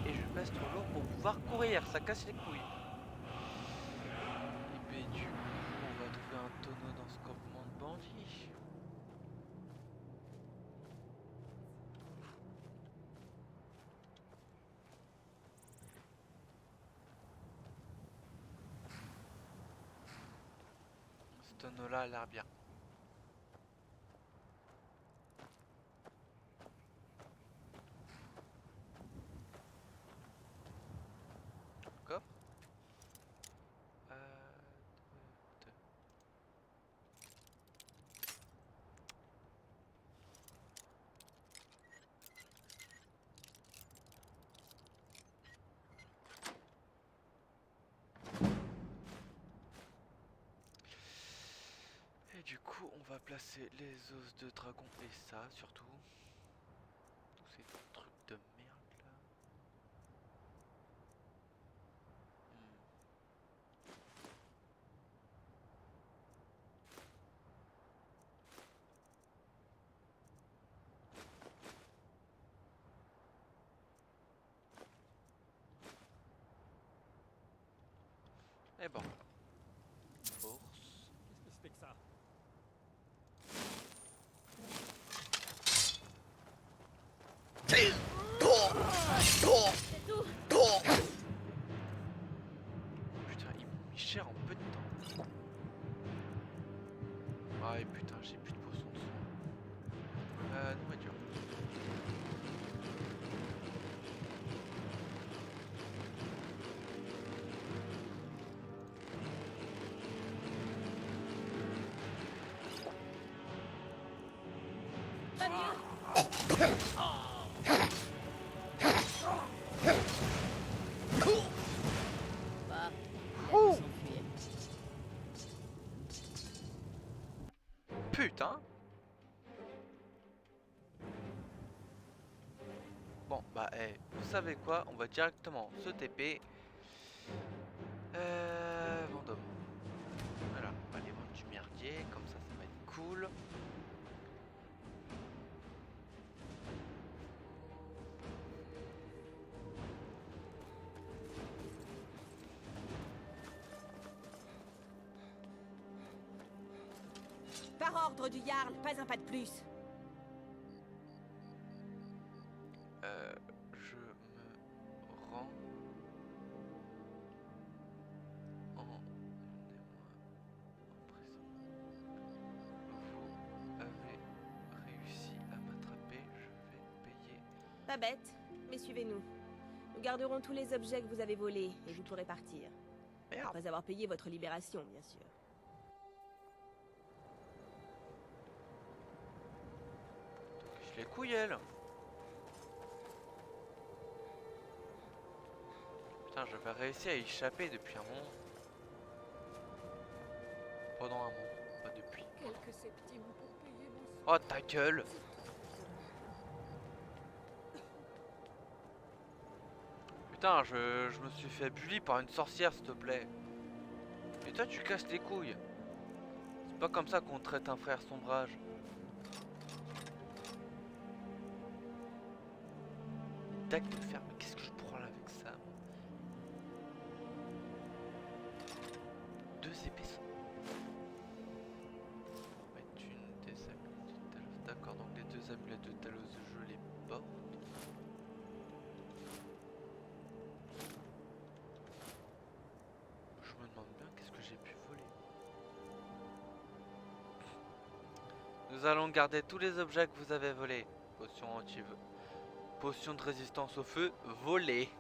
[SPEAKER 1] Et je passe trop lourd pour pouvoir courir, ça casse les couilles. Et ben du coup, on va trouver un tonneau dans ce campement de bandits. Ce tonneau-là a l'air bien. Coffre. Deux. Et du coup, on va placer les os de dragon et ça surtout. Tous ces trucs de merde là. Et bon. Force.
[SPEAKER 8] Qu'est-ce que c'était que ça?
[SPEAKER 1] Putain, il m'a mis cher en peu de temps. Ah et putain, j'ai plus de potions de soin. Nourriture.
[SPEAKER 3] Bah,
[SPEAKER 1] Oh
[SPEAKER 3] s'enfuir.
[SPEAKER 1] Putain. Bon bah vous savez quoi, on va directement se TP Vendôme. Voilà, on va aller vendre du merdier, comme ça va être cool.
[SPEAKER 9] Par ordre du Jarl, pas un pas de plus.
[SPEAKER 1] Je me rends en... Vous avez réussi à m'attraper, je vais payer.
[SPEAKER 9] Pas bête, mais suivez-nous. Nous garderons tous les objets que vous avez volés et vous pourrez partir.
[SPEAKER 1] Merde.
[SPEAKER 9] Après avoir payé votre libération, bien sûr.
[SPEAKER 1] couilles elle. Putain, j'avais réussi à échapper depuis un moment. Pendant un moment, pas depuis.
[SPEAKER 3] Quelques centimes pour payer mon
[SPEAKER 1] Oh ta gueule! Putain, je me suis fait bully par une sorcière, s'il te plaît. Et toi, tu casses les couilles. C'est pas comme ça qu'on traite un frère sombrage. Tac de fer, mais qu'est-ce que je prends là avec ça? Deux épées. On va mettre une des amulettes de Talos. D'accord, donc les deux amulettes de Talos, je les porte. Je me demande bien qu'est-ce que j'ai pu voler. Nous allons garder tous les objets que vous avez volés. Potion anti-feu. Potion de résistance au feu, volée.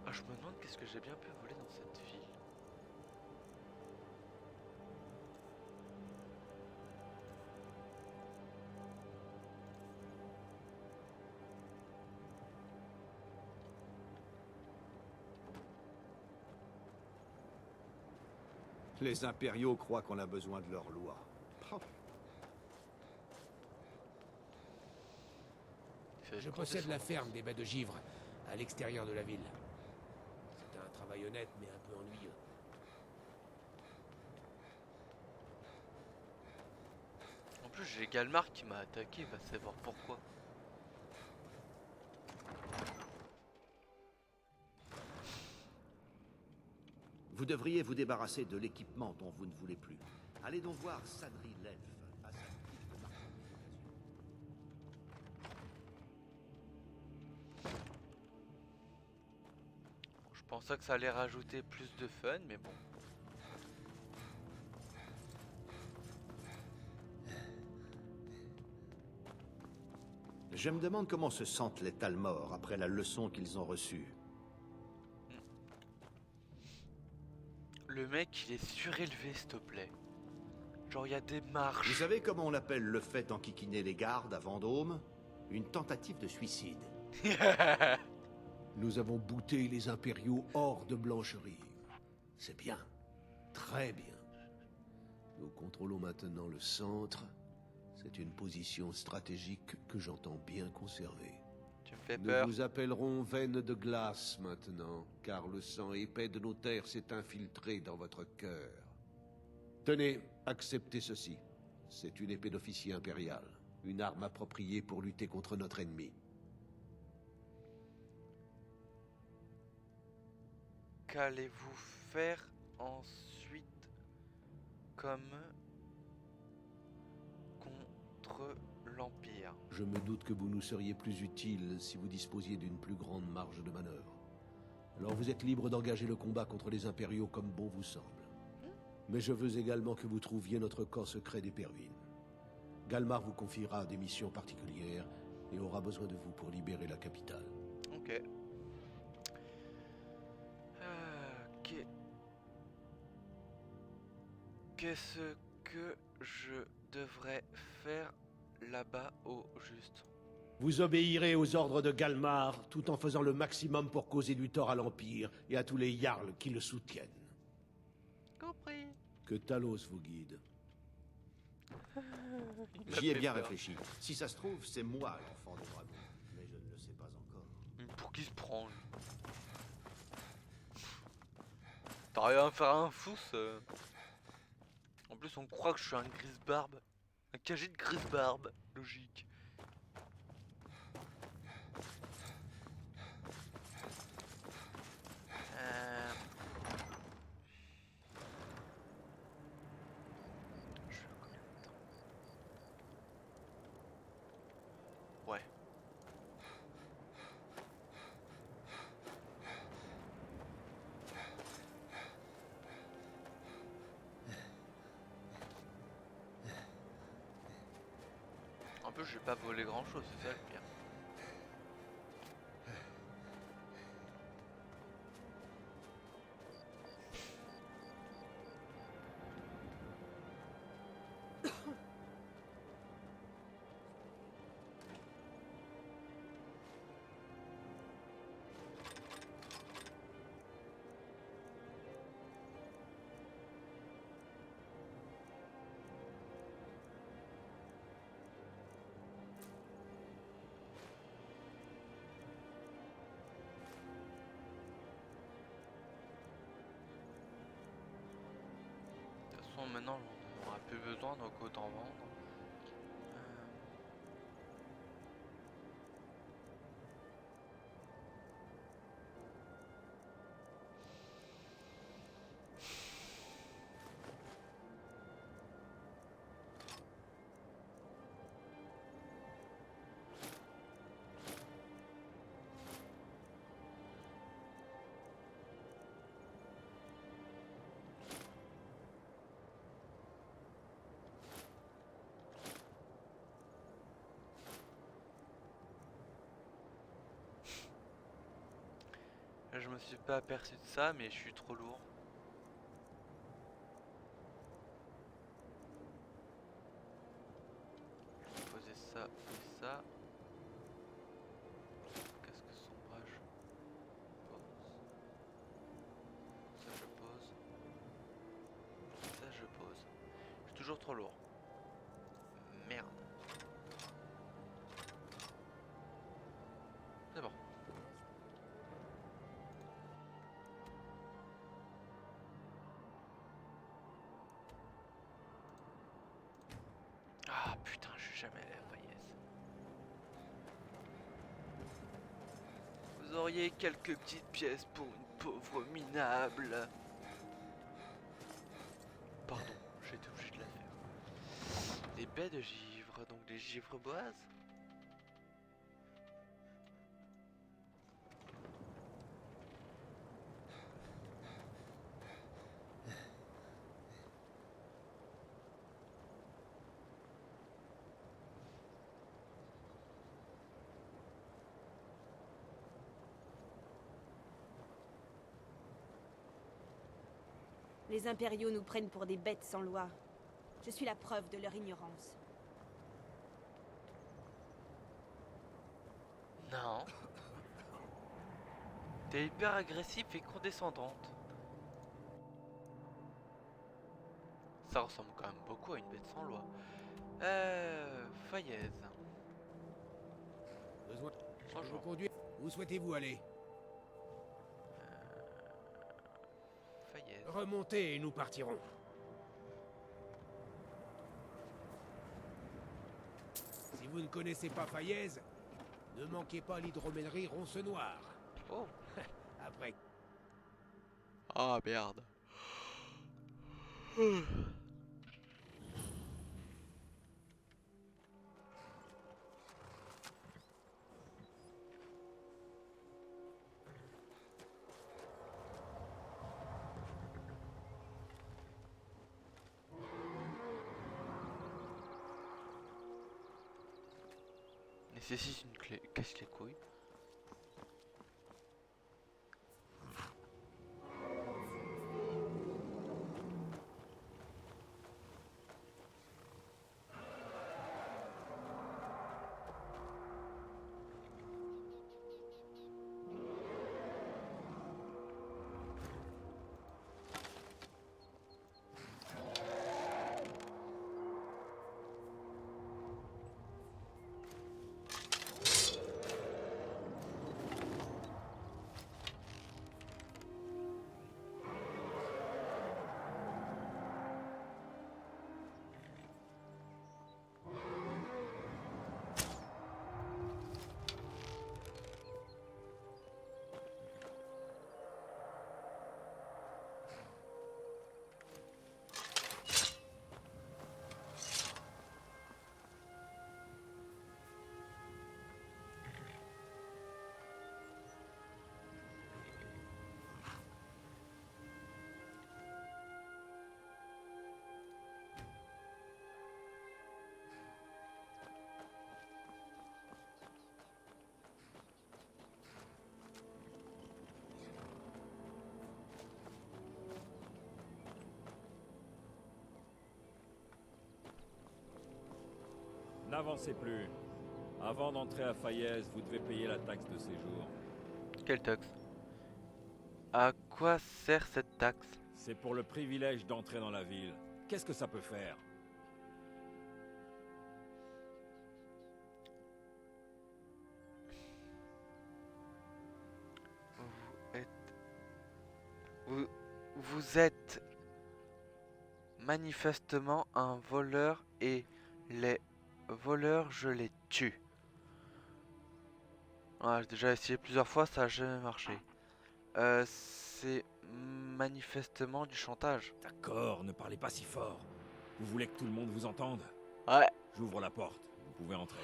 [SPEAKER 1] Ah, je me demande qu'est-ce que j'ai bien pu voler dans cette ville.
[SPEAKER 10] Les impériaux croient qu'on a besoin de leur loi. Oh.
[SPEAKER 11] Je possède la ferme des baies de givre, à l'extérieur de la ville. C'est un travail honnête, mais un peu ennuyeux.
[SPEAKER 1] En plus, j'ai Galmar qui m'a attaqué, va savoir pourquoi.
[SPEAKER 10] Vous devriez vous débarrasser de l'équipement dont vous ne voulez plus. Allez donc voir Sadri l'elfe. À sa boutique de marchand d'occasion.
[SPEAKER 1] Je pensais que ça allait rajouter plus de fun, mais bon.
[SPEAKER 10] Je me demande comment se sentent les Talmor après la leçon qu'ils ont reçue.
[SPEAKER 1] Le mec, il est surélevé, s'il te plaît. Genre, il y a des marches.
[SPEAKER 10] Vous savez comment on appelle le fait enquiquiner les gardes à Vendôme? Une tentative de suicide.
[SPEAKER 6] Nous avons bouté les impériaux hors de Blancherive. C'est bien. Très bien. Nous contrôlons maintenant le centre. C'est une position stratégique que j'entends bien conserver.
[SPEAKER 1] Tu me fais
[SPEAKER 6] Nous
[SPEAKER 1] peur.
[SPEAKER 6] vous appellerons Veine de glace maintenant, car le sang épais de nos terres s'est infiltré dans votre cœur. Tenez, acceptez ceci. C'est une épée d'officier impérial, une arme appropriée pour lutter contre notre ennemi.
[SPEAKER 1] Qu'allez-vous faire ensuite comme contre l'Empire?
[SPEAKER 6] Je me doute que vous nous seriez plus utile si vous disposiez d'une plus grande marge de manœuvre. Alors vous êtes libre d'engager le combat contre les impériaux comme bon vous semble. Mais je veux également que vous trouviez notre corps secret d'Éperville. Galmar vous confiera des missions particulières et aura besoin de vous pour libérer la capitale.
[SPEAKER 1] Ok. Ok. Qu'est-ce que je devrais faire là-bas au juste?
[SPEAKER 6] Vous obéirez aux ordres de Galmar tout en faisant le maximum pour causer du tort à l'Empire et à tous les Jarls qui le soutiennent.
[SPEAKER 1] Compris.
[SPEAKER 6] Que Talos vous guide.
[SPEAKER 10] J'y ai bien réfléchi. Si ça se trouve, c'est moi l'enfant des dragons. Mais je ne le sais pas encore.
[SPEAKER 1] Pour qui se prend lui? T'as rien à faire un fou ça. En plus on croit que je suis un grise-barbe. Un cagé de grise-barbe. Logique. Je suis à combien de temps? Ouais. En plus, j'ai pas volé grand chose, c'est ça le pire. maintenant on n'aura plus besoin, donc autant vendre. Je me suis pas aperçu de ça, mais je suis trop lourd. Je vais poser ça et ça. Qu'est-ce que sombrage? Pose. Ça je pose. Ça je pose. Je suis toujours trop lourd. Merde. C'est bon. Ah putain, je suis jamais allé à Fayez. Vous auriez quelques petites pièces pour une pauvre minable. Pardon, j'ai été obligé de la faire. Des baies de givre, donc des givres boises.
[SPEAKER 9] Les impériaux nous prennent pour des bêtes sans loi. Je suis la preuve de leur ignorance.
[SPEAKER 1] Non. T'es hyper agressif et condescendante. Ça ressemble quand même beaucoup à une bête sans loi. Fayez.
[SPEAKER 11] Besoin. Je peux vous
[SPEAKER 1] Bonjour.
[SPEAKER 11] conduire. Où souhaitez-vous aller?
[SPEAKER 1] Fayez.
[SPEAKER 11] Remontez et nous partirons. Si vous ne connaissez pas Fayez, ne manquez pas l'hydromellerie Ronce Noire.
[SPEAKER 1] Oh.
[SPEAKER 11] Après.
[SPEAKER 1] Ah merde. Nécessite une clé. Casse les couilles.
[SPEAKER 8] N'avancez plus. Avant d'entrer à Fayez, vous devez payer la taxe de séjour.
[SPEAKER 1] Quelle taxe? À quoi sert cette taxe?
[SPEAKER 8] C'est pour le privilège d'entrer dans la ville. Qu'est-ce que ça peut faire?
[SPEAKER 1] Vous êtes manifestement un voleur et les voleurs, je les tue. Ouais, j'ai déjà essayé plusieurs fois, ça a jamais marché. C'est manifestement du chantage.
[SPEAKER 8] D'accord, ne parlez pas si fort. Vous voulez que tout le monde vous entende?
[SPEAKER 1] Ouais.
[SPEAKER 8] J'ouvre la porte, vous pouvez entrer.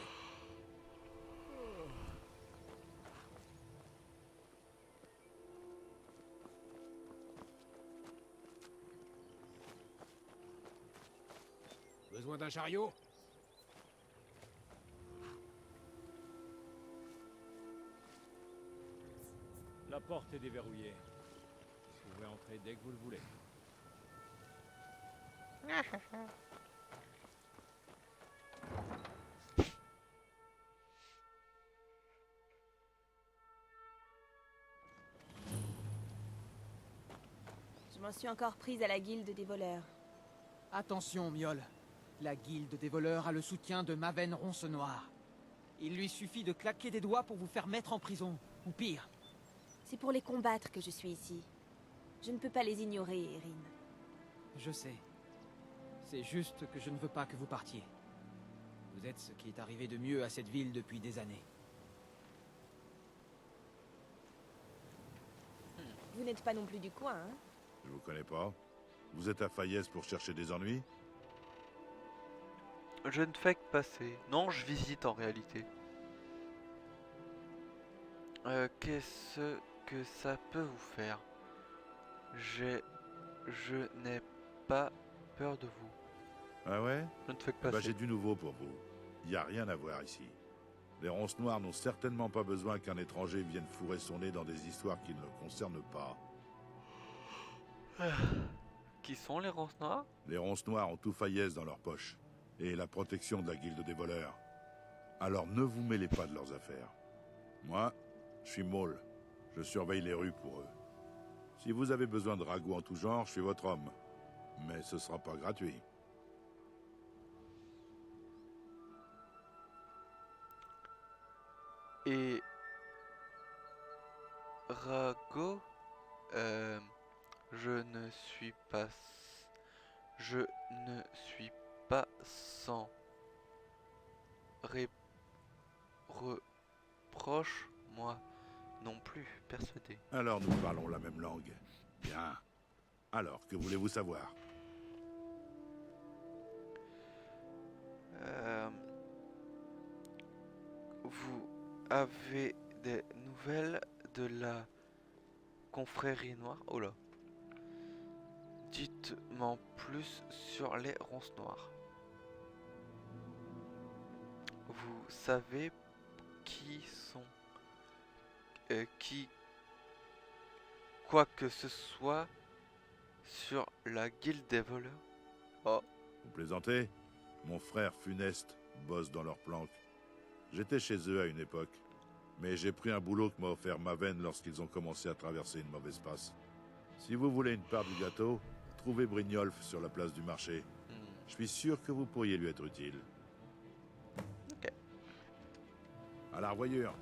[SPEAKER 11] Besoin d'un chariot?
[SPEAKER 8] La porte est déverrouillée. Vous pouvez entrer dès que vous le voulez.
[SPEAKER 9] Je m'en suis encore prise à la guilde des voleurs.
[SPEAKER 5] Attention, Miol. La guilde des voleurs a le soutien de Maven Ronce-Noir. Il lui suffit de claquer des doigts pour vous faire mettre en prison, ou pire.
[SPEAKER 9] C'est pour les combattre que je suis ici. Je ne peux pas les ignorer, Erin.
[SPEAKER 5] Je sais. C'est juste que je ne veux pas que vous partiez. Vous êtes ce qui est arrivé de mieux à cette ville depuis des années.
[SPEAKER 9] Vous n'êtes pas non plus du coin, hein?
[SPEAKER 12] Je vous connais pas. Vous êtes à Fayez pour chercher des ennuis?
[SPEAKER 1] Je ne fais que passer. Non, je visite en réalité. Qu'est-ce que ça peut vous faire? Je n'ai pas peur de vous.
[SPEAKER 12] Ah ouais?
[SPEAKER 1] Je ne fais que
[SPEAKER 12] Bah,
[SPEAKER 1] passer.
[SPEAKER 12] j'ai du nouveau pour vous. Il n'y a rien à voir ici. Les ronces noires n'ont certainement pas besoin qu'un étranger vienne fourrer son nez dans des histoires qui ne le concernent pas.
[SPEAKER 1] Qui sont les ronces noires?
[SPEAKER 12] Les ronces noires ont tout Fayez dans leur poche. Et la protection de la guilde des voleurs. Alors ne vous mêlez pas de leurs affaires. Moi, je suis Maul. Je surveille les rues pour eux. Si vous avez besoin de ragots en tout genre, je suis votre homme. Mais ce sera pas gratuit.
[SPEAKER 1] Et... Rago... je ne suis pas... Je ne suis pas sans... reproche, moi non plus persuadé.
[SPEAKER 12] Alors nous parlons la même langue. Bien. Alors, que voulez-vous savoir?
[SPEAKER 1] Vous avez des nouvelles de la confrérie noire? Oh là. Dites-moi plus sur les ronces noires. Vous savez qui sont... quoi que ce soit sur la guilde des voleurs? Oh.
[SPEAKER 12] Vous plaisantez? Mon frère funeste bosse dans leur planque. J'étais chez eux à une époque. Mais j'ai pris un boulot que m'a offert Maven lorsqu'ils ont commencé à traverser une mauvaise passe. Si vous voulez une part du gâteau, trouvez Brignolf sur la place du marché. Je suis sûr que vous pourriez lui être utile.
[SPEAKER 1] Ok.
[SPEAKER 12] À la revoyure.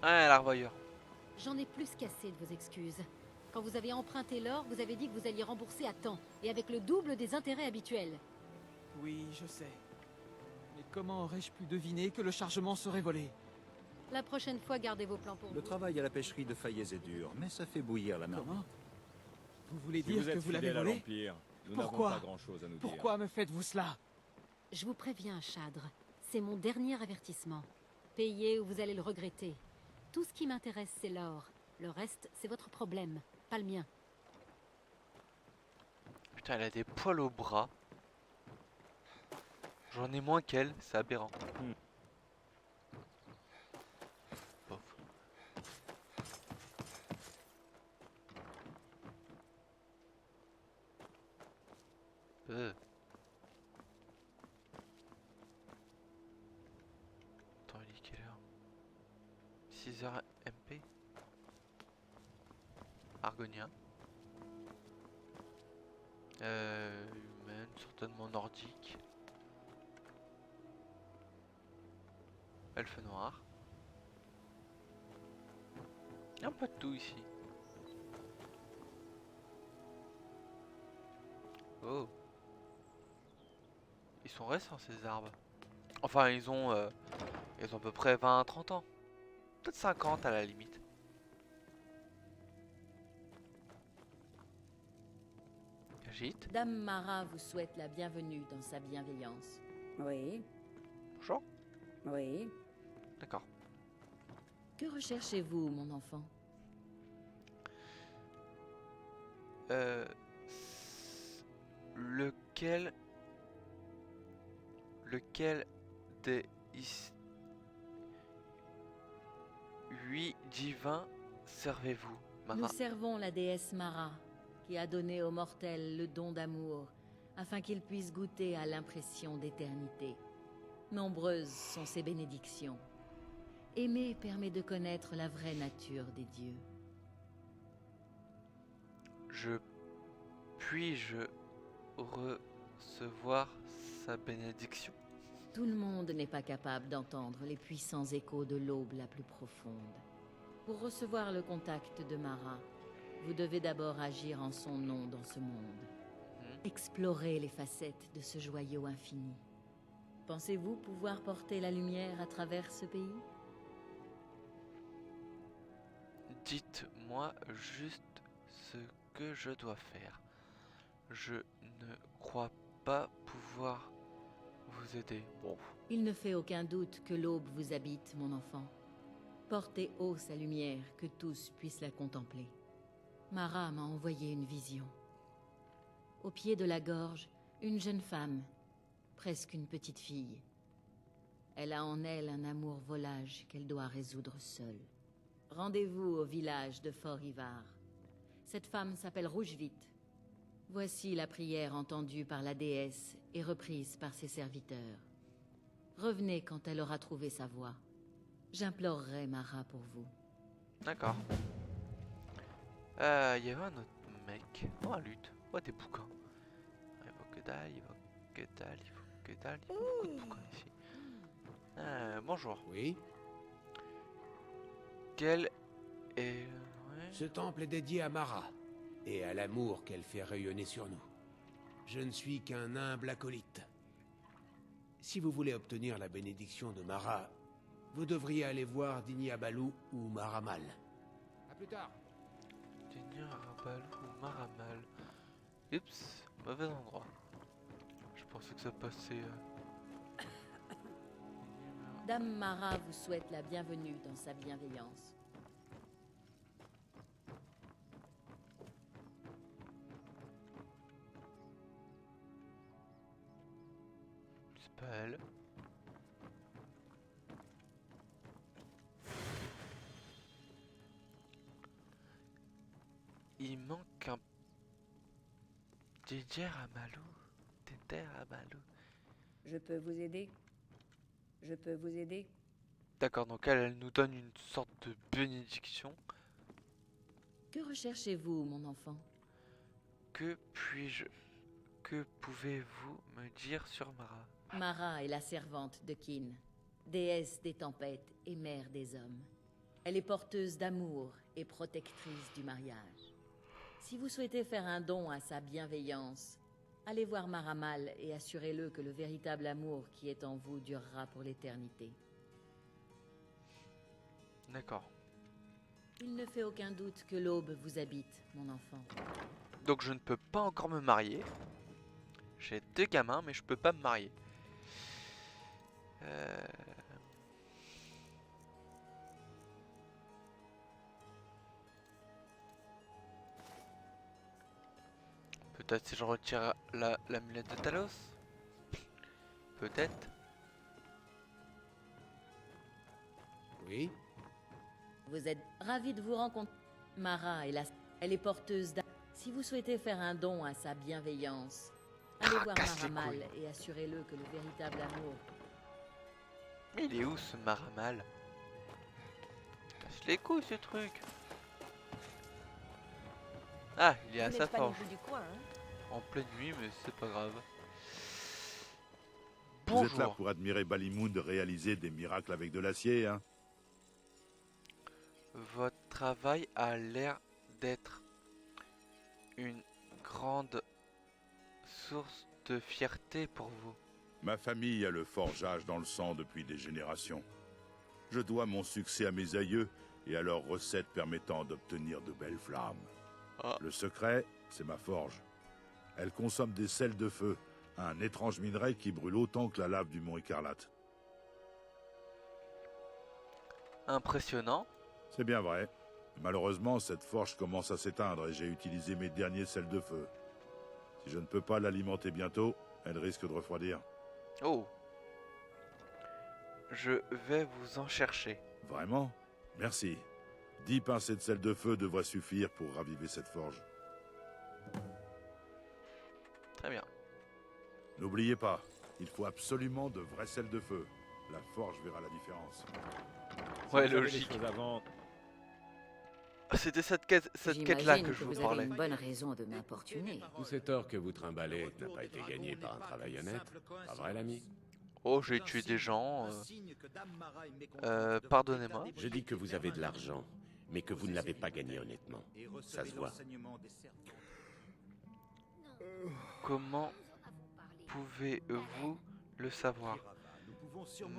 [SPEAKER 1] Ouais, à la revoyure.
[SPEAKER 13] J'en ai plus qu'assez de vos excuses. Quand vous avez emprunté l'or, vous avez dit que vous alliez rembourser à temps, et avec le double des intérêts habituels.
[SPEAKER 5] Oui, je sais. Mais comment aurais-je pu deviner que le chargement serait volé?
[SPEAKER 13] La prochaine fois, gardez vos plans pour vous.
[SPEAKER 14] Le travail à la pêcherie de Fayez est dur, mais ça fait bouillir la main.
[SPEAKER 5] Comment? Vous voulez
[SPEAKER 8] Si
[SPEAKER 5] dire
[SPEAKER 8] vous
[SPEAKER 5] que
[SPEAKER 8] êtes
[SPEAKER 5] vous l'avez
[SPEAKER 8] fidèle à
[SPEAKER 5] volé?
[SPEAKER 8] l'Empire, nous
[SPEAKER 5] Pourquoi?
[SPEAKER 8] n'avons pas grand-chose à nous dire.
[SPEAKER 5] Pourquoi me faites-vous cela?
[SPEAKER 13] Je vous préviens, Chadre. C'est mon dernier avertissement. Payez ou vous allez le regretter. Tout ce qui m'intéresse, c'est l'or. Le reste, c'est votre problème, pas le mien.
[SPEAKER 1] Putain, elle a des poils au bras. J'en ai moins qu'elle, c'est aberrant. Bof. Attends, il est quelle heure? 6h MP. Argonien. Humaine, certainement nordique. Elfe noir. Un peu de tout ici. Oh. sont récents ces arbres. Enfin, ils ont à peu près 20-30 ans. Peut-être 50 à la limite. Agite.
[SPEAKER 15] Dame Mara vous souhaite la bienvenue dans sa bienveillance.
[SPEAKER 16] Oui.
[SPEAKER 1] Bonjour.
[SPEAKER 16] Oui.
[SPEAKER 1] D'accord.
[SPEAKER 15] Que recherchez-vous, mon enfant?
[SPEAKER 1] Lequel des 8 divins servez-vous,
[SPEAKER 15] Nous
[SPEAKER 1] Mara?
[SPEAKER 15] servons la déesse Mara, qui a donné aux mortels le don d'amour, afin qu'ils puissent goûter à l'impression d'éternité. Nombreuses sont ses bénédictions. Aimer permet de connaître la vraie nature des dieux.
[SPEAKER 1] Puis-je recevoir sa bénédiction?
[SPEAKER 15] Tout le monde n'est pas capable d'entendre les puissants échos de l'aube la plus profonde. Pour recevoir le contact de Mara, vous devez d'abord agir en son nom dans ce monde. Explorer les facettes de ce joyau infini. Pensez-vous pouvoir porter la lumière à travers ce pays?
[SPEAKER 1] Dites-moi juste ce que je dois faire. Je ne crois pas pouvoir vous aider. Bon.
[SPEAKER 15] Il ne fait aucun doute que l'aube vous habite, mon enfant. Portez haut sa lumière, que tous puissent la contempler. Mara m'a envoyé une vision. Au pied de la gorge, une jeune femme, presque une petite fille. Elle a en elle un amour volage qu'elle doit résoudre seule. Rendez-vous au village de Fort-Ivar. Cette femme s'appelle Rougevite. Voici la prière entendue par la déesse et reprise par ses serviteurs. Revenez quand elle aura trouvé sa voie. J'implorerai Mara pour vous.
[SPEAKER 1] D'accord. Il y avait un autre mec. Oh, un lutte. Oh, des bouquins. Il faut que dalle, il faut que dalle, il faut que dalle. Il y a beaucoup de bouquins ici. Bonjour.
[SPEAKER 11] Oui.
[SPEAKER 1] Quel est... ouais.
[SPEAKER 11] Ce temple est dédié à Mara, et à l'amour qu'elle fait rayonner sur nous. Je ne suis qu'un humble acolyte. Si vous voulez obtenir la bénédiction de Mara, vous devriez aller voir Dini-Abalou ou Maramal. À plus tard.
[SPEAKER 1] Dini-Abalou ou Maramal. Oups, mauvais endroit. Je pensais que ça passait...
[SPEAKER 15] Dame Mara vous souhaite la bienvenue dans sa bienveillance.
[SPEAKER 1] C'est pas elle. Il manque un... Dini-Abalou. Dini-Abalou.
[SPEAKER 16] Je peux vous aider? Je peux vous aider?
[SPEAKER 1] D'accord, donc elle nous donne une sorte de bénédiction.
[SPEAKER 15] Que recherchez-vous, mon enfant?
[SPEAKER 1] Que pouvez-vous me dire sur Mara?
[SPEAKER 15] Mara est la servante de Kin, déesse des tempêtes et mère des hommes. Elle est porteuse d'amour et protectrice du mariage. Si vous souhaitez faire un don à sa bienveillance, allez voir Maramal et assurez-le que le véritable amour qui est en vous durera pour l'éternité.
[SPEAKER 1] D'accord.
[SPEAKER 15] Il ne fait aucun doute que l'aube vous habite, mon enfant.
[SPEAKER 1] Donc je ne peux pas encore me marier. J'ai 2 gamins, mais je peux pas me marier. Peut-être si je retire l'amulette de Talos. Peut-être.
[SPEAKER 11] Oui.
[SPEAKER 15] Vous êtes ravi de vous rencontrer. Mara est elle est porteuse d'amour. Si vous souhaitez faire un don à sa bienveillance, allez voir Maramal et assurez-le que le véritable amour...
[SPEAKER 1] Mais il est où ce Maramal? Casse les couilles ce truc. Ah, il est à sa forge. En pleine nuit, mais c'est pas grave.
[SPEAKER 12] Vous êtes là pour admirer Balimoun réaliser des miracles avec de l'acier, hein?
[SPEAKER 1] Votre travail a l'air d'être une grande source de fierté pour vous.
[SPEAKER 12] Ma famille a le forgeage dans le sang depuis des générations. Je dois mon succès à mes aïeux et à leurs recettes permettant d'obtenir de belles flammes. Le secret, c'est ma forge. Elle consomme des sels de feu, un étrange minerai qui brûle autant que la lave du mont Écarlate.
[SPEAKER 1] Impressionnant.
[SPEAKER 12] C'est bien vrai. Malheureusement, cette forge commence à s'éteindre et j'ai utilisé mes derniers sels de feu. Si je ne peux pas l'alimenter bientôt, elle risque de refroidir.
[SPEAKER 1] Oh. Je vais vous en chercher.
[SPEAKER 12] Vraiment? Merci. 10 pincées de sel de feu devraient suffire pour raviver cette forge.
[SPEAKER 1] Très bien.
[SPEAKER 12] N'oubliez pas, il faut absolument de vrais sels de feu. La forge verra la différence.
[SPEAKER 1] Ouais, logique. C'était cette quête-là que je vous
[SPEAKER 17] avez
[SPEAKER 1] parlais.
[SPEAKER 17] une bonne raison de m'importuner.
[SPEAKER 11] Tout cet or que vous trimballez n'a pas été gagné par un travail honnête. Pas vrai, l'ami?
[SPEAKER 1] Oh, j'ai tué des gens. Pardonnez-moi.
[SPEAKER 11] Je dis que vous avez de l'argent, mais que vous ne l'avez pas gagné honnêtement. Ça se voit.
[SPEAKER 1] Comment pouvez-vous le savoir?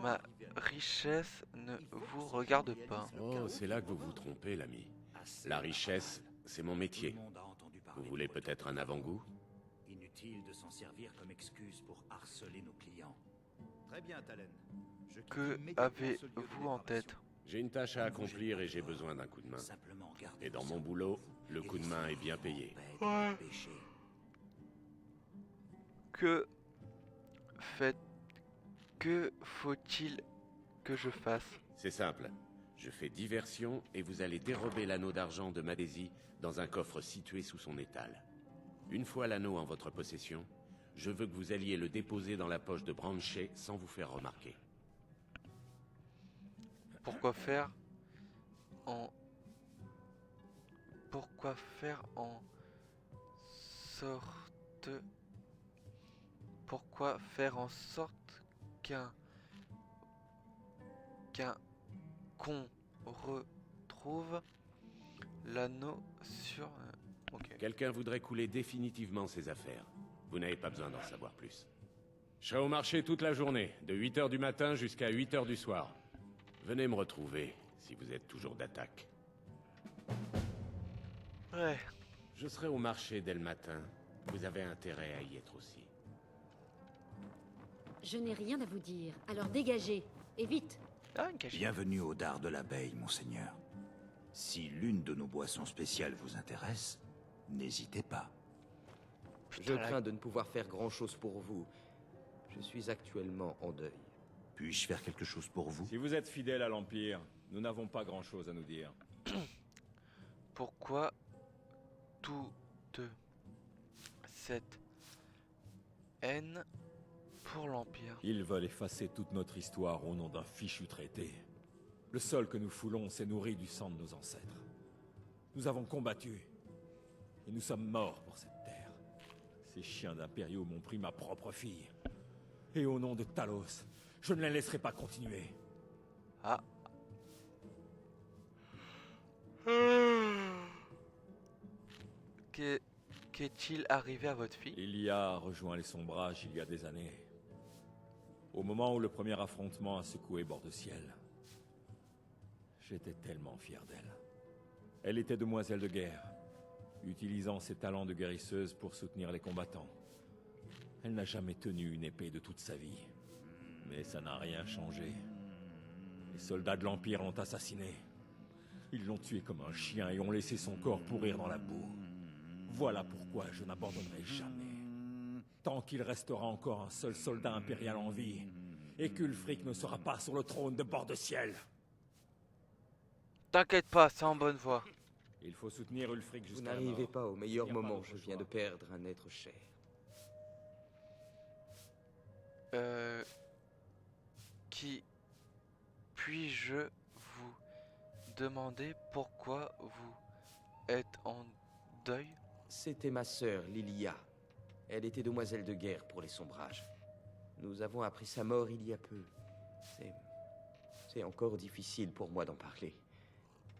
[SPEAKER 1] Ma richesse ne vous regarde pas.
[SPEAKER 11] Oh, c'est là que vous vous trompez, l'ami. La richesse, c'est mon métier. Vous voulez peut-être un avant-goût?
[SPEAKER 14] Inutile de s'en servir comme excuse pour harceler nos clients. Très bien, Talen.
[SPEAKER 1] Que avez-vous en tête?
[SPEAKER 11] J'ai une tâche à accomplir et j'ai besoin d'un coup de main. Et dans mon boulot, le coup de main est bien payé.
[SPEAKER 1] Que faut-il que je fasse?
[SPEAKER 11] C'est simple. Je fais diversion et vous allez dérober l'anneau d'argent de Madésie dans un coffre situé sous son étal. Une fois l'anneau en votre possession, je veux que vous alliez le déposer dans la poche de Branchet sans vous faire remarquer.
[SPEAKER 1] Pourquoi faire en sorte qu'on retrouve l'anneau sur... Ok.
[SPEAKER 11] Quelqu'un voudrait couler définitivement ses affaires. Vous n'avez pas besoin d'en savoir plus. Je serai au marché toute la journée, de 8h du matin jusqu'à 8h du soir. Venez me retrouver, si vous êtes toujours d'attaque.
[SPEAKER 1] Ouais.
[SPEAKER 11] Je serai au marché dès le matin. Vous avez intérêt à y être aussi.
[SPEAKER 13] Je n'ai rien à vous dire, alors dégagez, et vite.
[SPEAKER 14] Bienvenue au dard de l'abeille, monseigneur. Si l'une de nos boissons spéciales vous intéresse, n'hésitez pas.
[SPEAKER 18] Je crains de ne pouvoir faire grand-chose pour vous. Je suis actuellement en deuil.
[SPEAKER 14] Puis-je faire quelque chose pour vous?
[SPEAKER 8] Si vous êtes fidèle à l'Empire, nous n'avons pas grand-chose à nous dire.
[SPEAKER 1] Pourquoi toute cette haine pour l'Empire?
[SPEAKER 8] Ils veulent effacer toute notre histoire au nom d'un fichu traité. Le sol que nous foulons s'est nourri du sang de nos ancêtres. Nous avons combattu, et nous sommes morts pour cette terre. Ces chiens d'impériaux m'ont pris ma propre fille. Et au nom de Talos, je ne les laisserai pas continuer.
[SPEAKER 1] Ah. Qu'est-il arrivé à votre fille?
[SPEAKER 8] Ilia a rejoint les Sombrages il y a des années. Au moment où le premier affrontement a secoué Bord-de-Ciel. J'étais tellement fier d'elle. Elle était demoiselle de guerre, utilisant ses talents de guérisseuse pour soutenir les combattants. Elle n'a jamais tenu une épée de toute sa vie. Mais ça n'a rien changé. Les soldats de l'Empire l'ont assassinée. Ils l'ont tuée comme un chien et ont laissé son corps pourrir dans la boue. Voilà pourquoi je n'abandonnerai jamais. Tant qu'il restera encore un seul soldat impérial en vie, et qu'Ulfric ne sera pas sur le trône de Bord-de-Ciel.
[SPEAKER 1] T'inquiète pas, c'est en bonne voie.
[SPEAKER 8] Il faut soutenir Ulfric
[SPEAKER 18] Vous
[SPEAKER 8] jusqu'à la mort.
[SPEAKER 18] n'arrivez pas au meilleur
[SPEAKER 8] Il n'y a pas
[SPEAKER 18] moment,
[SPEAKER 8] d'autre
[SPEAKER 18] je viens
[SPEAKER 8] choix.
[SPEAKER 18] de perdre un être cher.
[SPEAKER 1] Qui puis-je vous demander pourquoi vous êtes en deuil?
[SPEAKER 18] C'était ma sœur, Lilia. Elle était demoiselle de guerre pour les Sombrages. Nous avons appris sa mort il y a peu. C'est encore difficile pour moi d'en parler.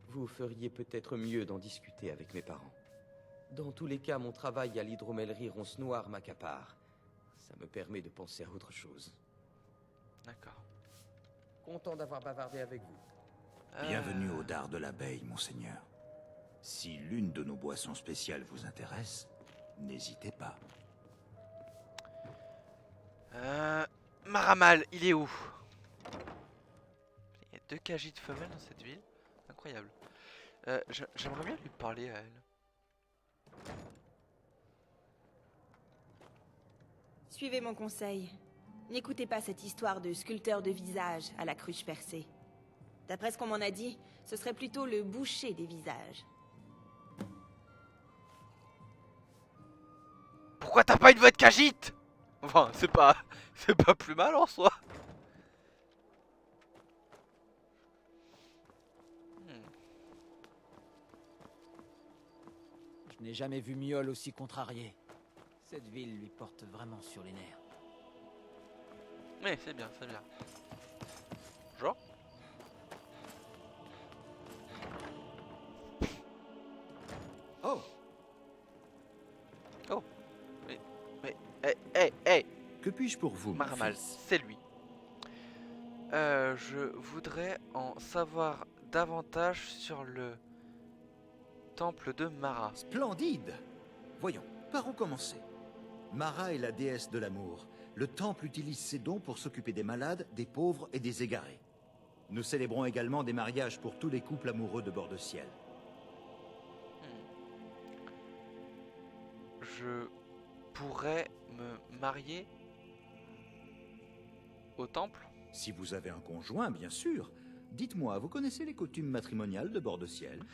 [SPEAKER 18] Vous feriez peut-être mieux d'en discuter avec mes parents. Dans tous les cas, mon travail à l'hydromellerie Ronce Noire m'accapare. Ça me permet de penser à autre chose.
[SPEAKER 1] D'accord.
[SPEAKER 18] Content d'avoir bavardé avec vous.
[SPEAKER 14] Bienvenue au dard de l'abeille, monseigneur. Si l'une de nos boissons spéciales vous intéresse, n'hésitez pas.
[SPEAKER 1] Maramal, il est où? Il y a 2 Khajiits de femelles dans cette ville. Incroyable. J'aimerais bien lui parler à elle.
[SPEAKER 9] Suivez mon conseil. N'écoutez pas cette histoire de sculpteur de visage à la cruche percée. D'après ce qu'on m'en a dit, ce serait plutôt le boucher des visages.
[SPEAKER 1] Pourquoi t'as pas une voix de Khajiit? Enfin, c'est pas plus mal en soi.
[SPEAKER 5] Je n'ai jamais vu Miol aussi contrarié. Cette ville lui porte vraiment sur les nerfs.
[SPEAKER 1] Mais c'est bien, c'est bien. Genre
[SPEAKER 14] Oh.
[SPEAKER 1] Oh. Hey.
[SPEAKER 14] Que puis-je pour vous, mon
[SPEAKER 1] Maramal,
[SPEAKER 14] fils?
[SPEAKER 1] c'est lui. Je voudrais en savoir davantage sur le temple de Mara.
[SPEAKER 14] Splendide! Voyons, par où commencer? Mara est la déesse de l'amour. Le temple utilise ses dons pour s'occuper des malades, des pauvres et des égarés. Nous célébrons également des mariages pour tous les couples amoureux de bord de ciel.
[SPEAKER 1] Je pourrais me marier au temple?
[SPEAKER 14] Si vous avez un conjoint, bien sûr. Dites-moi, vous connaissez les coutumes matrimoniales de bord de ciel?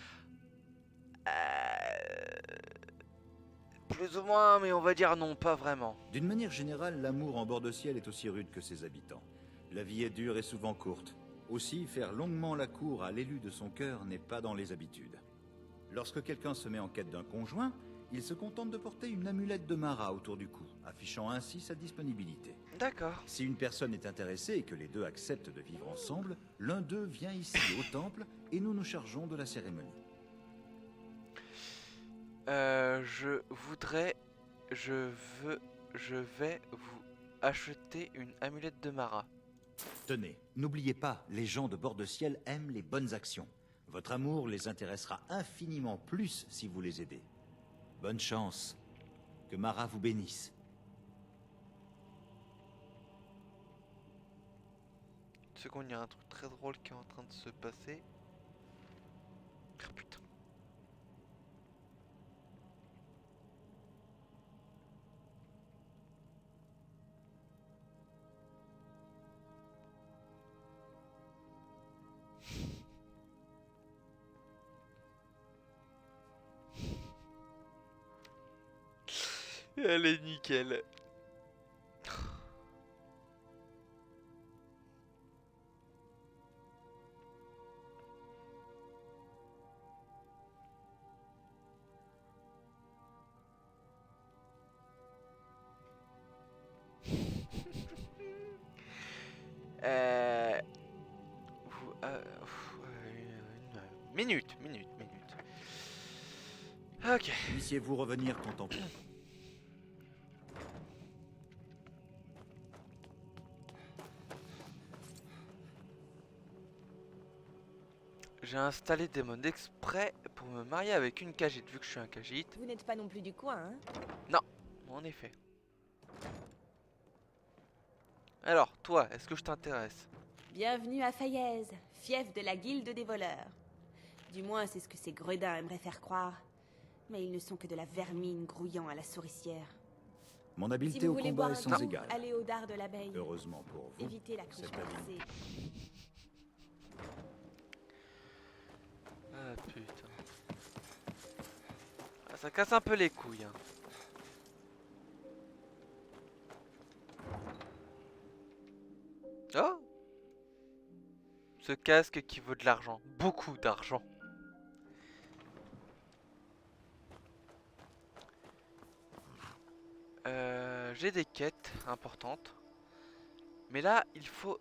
[SPEAKER 1] Plus ou moins, mais on va dire non, pas vraiment.
[SPEAKER 14] D'une manière générale, l'amour en bord de ciel est aussi rude que ses habitants. La vie est dure et souvent courte. Aussi, faire longuement la cour à l'élu de son cœur n'est pas dans les habitudes. Lorsque quelqu'un se met en quête d'un conjoint, il se contente de porter une amulette de Mara autour du cou, affichant ainsi sa disponibilité.
[SPEAKER 1] D'accord.
[SPEAKER 14] Si une personne est intéressée et que les deux acceptent de vivre ensemble, l'un d'eux vient ici au temple et nous nous chargeons de la cérémonie.
[SPEAKER 1] Je vais vous acheter une amulette de Mara.
[SPEAKER 14] Tenez, n'oubliez pas, les gens de bord de ciel aiment les bonnes actions. Votre amour les intéressera infiniment plus si vous les aidez. Bonne chance. Que Mara vous bénisse.
[SPEAKER 1] Une seconde, il y a un truc très drôle qui est en train de se passer. Oh, putain. Elle est nickel. Minute. Ok.
[SPEAKER 14] Puissiez-vous revenir contempler.
[SPEAKER 1] J'ai installé des modes exprès pour me marier avec une Khajiit, vu que je suis un Khajiit.
[SPEAKER 9] Vous n'êtes pas non plus du coin, hein?
[SPEAKER 1] Non, en effet. Alors, toi, est-ce que je t'intéresse?
[SPEAKER 9] Bienvenue à Fayez, fief de la guilde des voleurs. Du moins, c'est ce que ces gredins aimeraient faire croire. Mais ils ne sont que de la vermine grouillant à la souricière.
[SPEAKER 14] Mon habileté
[SPEAKER 9] Si vous
[SPEAKER 14] au
[SPEAKER 9] voulez
[SPEAKER 14] combat
[SPEAKER 9] boire
[SPEAKER 14] est
[SPEAKER 9] un
[SPEAKER 14] sans
[SPEAKER 9] coup,
[SPEAKER 14] égal.
[SPEAKER 9] allez au dard de l'abeille.
[SPEAKER 14] Heureusement pour vous.
[SPEAKER 9] Évitez la cruche
[SPEAKER 14] c'est pas
[SPEAKER 9] percée.
[SPEAKER 1] Ah putain. Ah, ça casse un peu les couilles. Hein. Oh! Ce casque qui vaut de l'argent. Beaucoup d'argent. J'ai des quêtes importantes. Mais là, il faut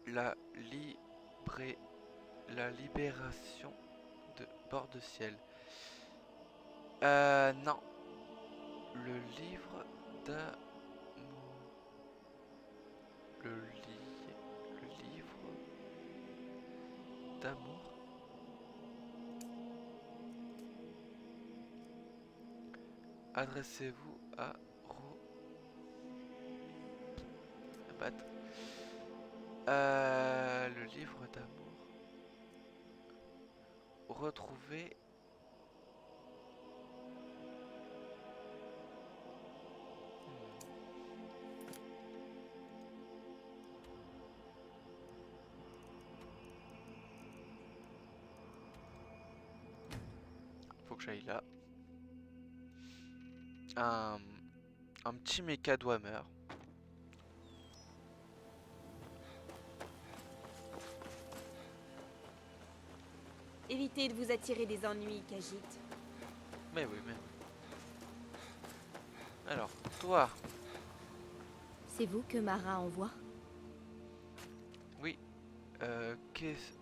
[SPEAKER 1] la libération de bord de ciel. Non. Le livre d'amour. Le livre d'amour. Adressez-vous à le livre d'amour. Retrouvez faut que j'aille là. Un petit méca Dwemer.
[SPEAKER 9] Évitez de vous attirer des ennuis, Khajiit.
[SPEAKER 1] Mais oui, mais... Alors, toi.
[SPEAKER 9] C'est vous que Mara envoie?
[SPEAKER 1] Oui. Qu'est-ce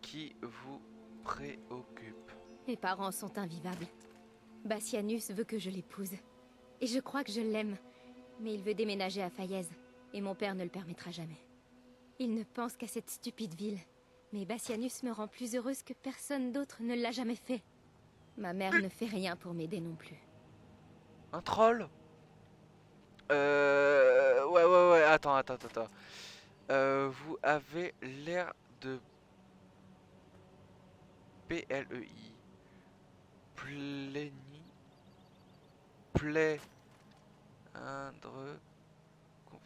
[SPEAKER 1] qui vous préoccupe?
[SPEAKER 19] Mes parents sont invivables. Bassianus veut que je l'épouse. Et je crois que je l'aime. Mais il veut déménager à Fayez. Et mon père ne le permettra jamais. Il ne pense qu'à cette stupide ville. Mais Bassianus me rend plus heureuse que personne d'autre ne l'a jamais fait. Ma mère ne fait rien pour m'aider non plus.
[SPEAKER 1] Un troll? Ouais, attends. Vous avez l'air de... PLEI.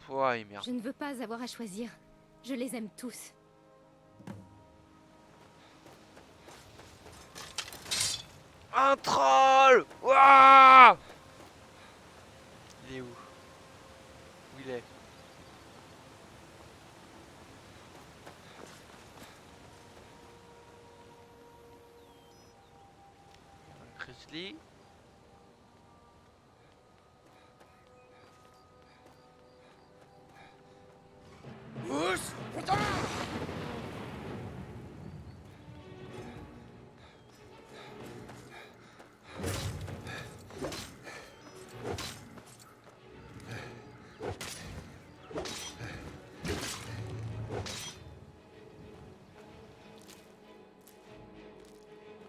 [SPEAKER 1] Ouais, merde.
[SPEAKER 19] Je ne veux pas avoir à choisir. Je les aime tous.
[SPEAKER 1] Un troll! Ouah! Il est où? Où il est? Grizzly.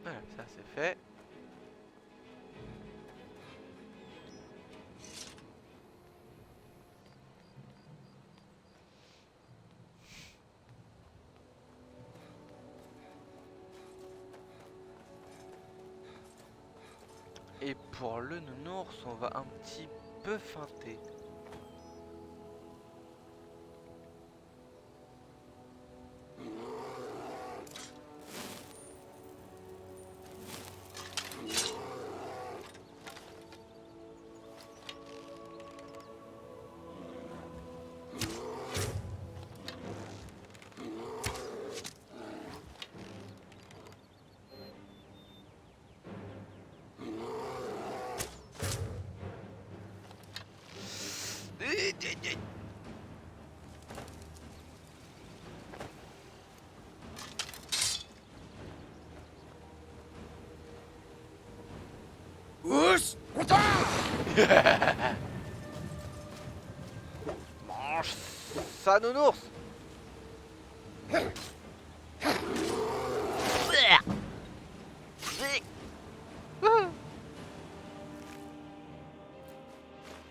[SPEAKER 1] Voilà, ça c'est fait. Et pour le nounours, on va un petit peu feinter. Mange ça, nounours.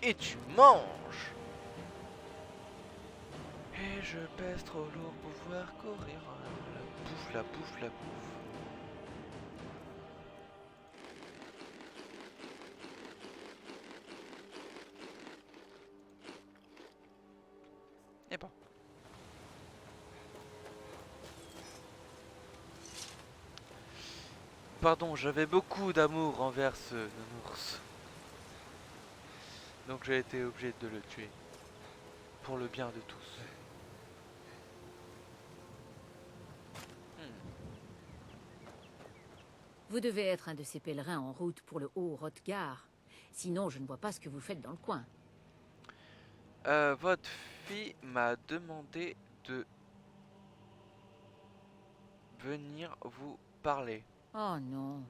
[SPEAKER 1] Et tu manges. Et je pèse trop lourd pour pouvoir courir. La bouffe. Et bon. Pardon, j'avais beaucoup d'amour envers ce nounours. Donc j'ai été obligé de le tuer. Pour le bien de tous.
[SPEAKER 15] Vous devez être un de ces pèlerins en route pour le haut Hrothgar. Sinon, je ne vois pas ce que vous faites dans le coin.
[SPEAKER 1] Votre fille m'a demandé de venir vous parler.
[SPEAKER 15] Oh non,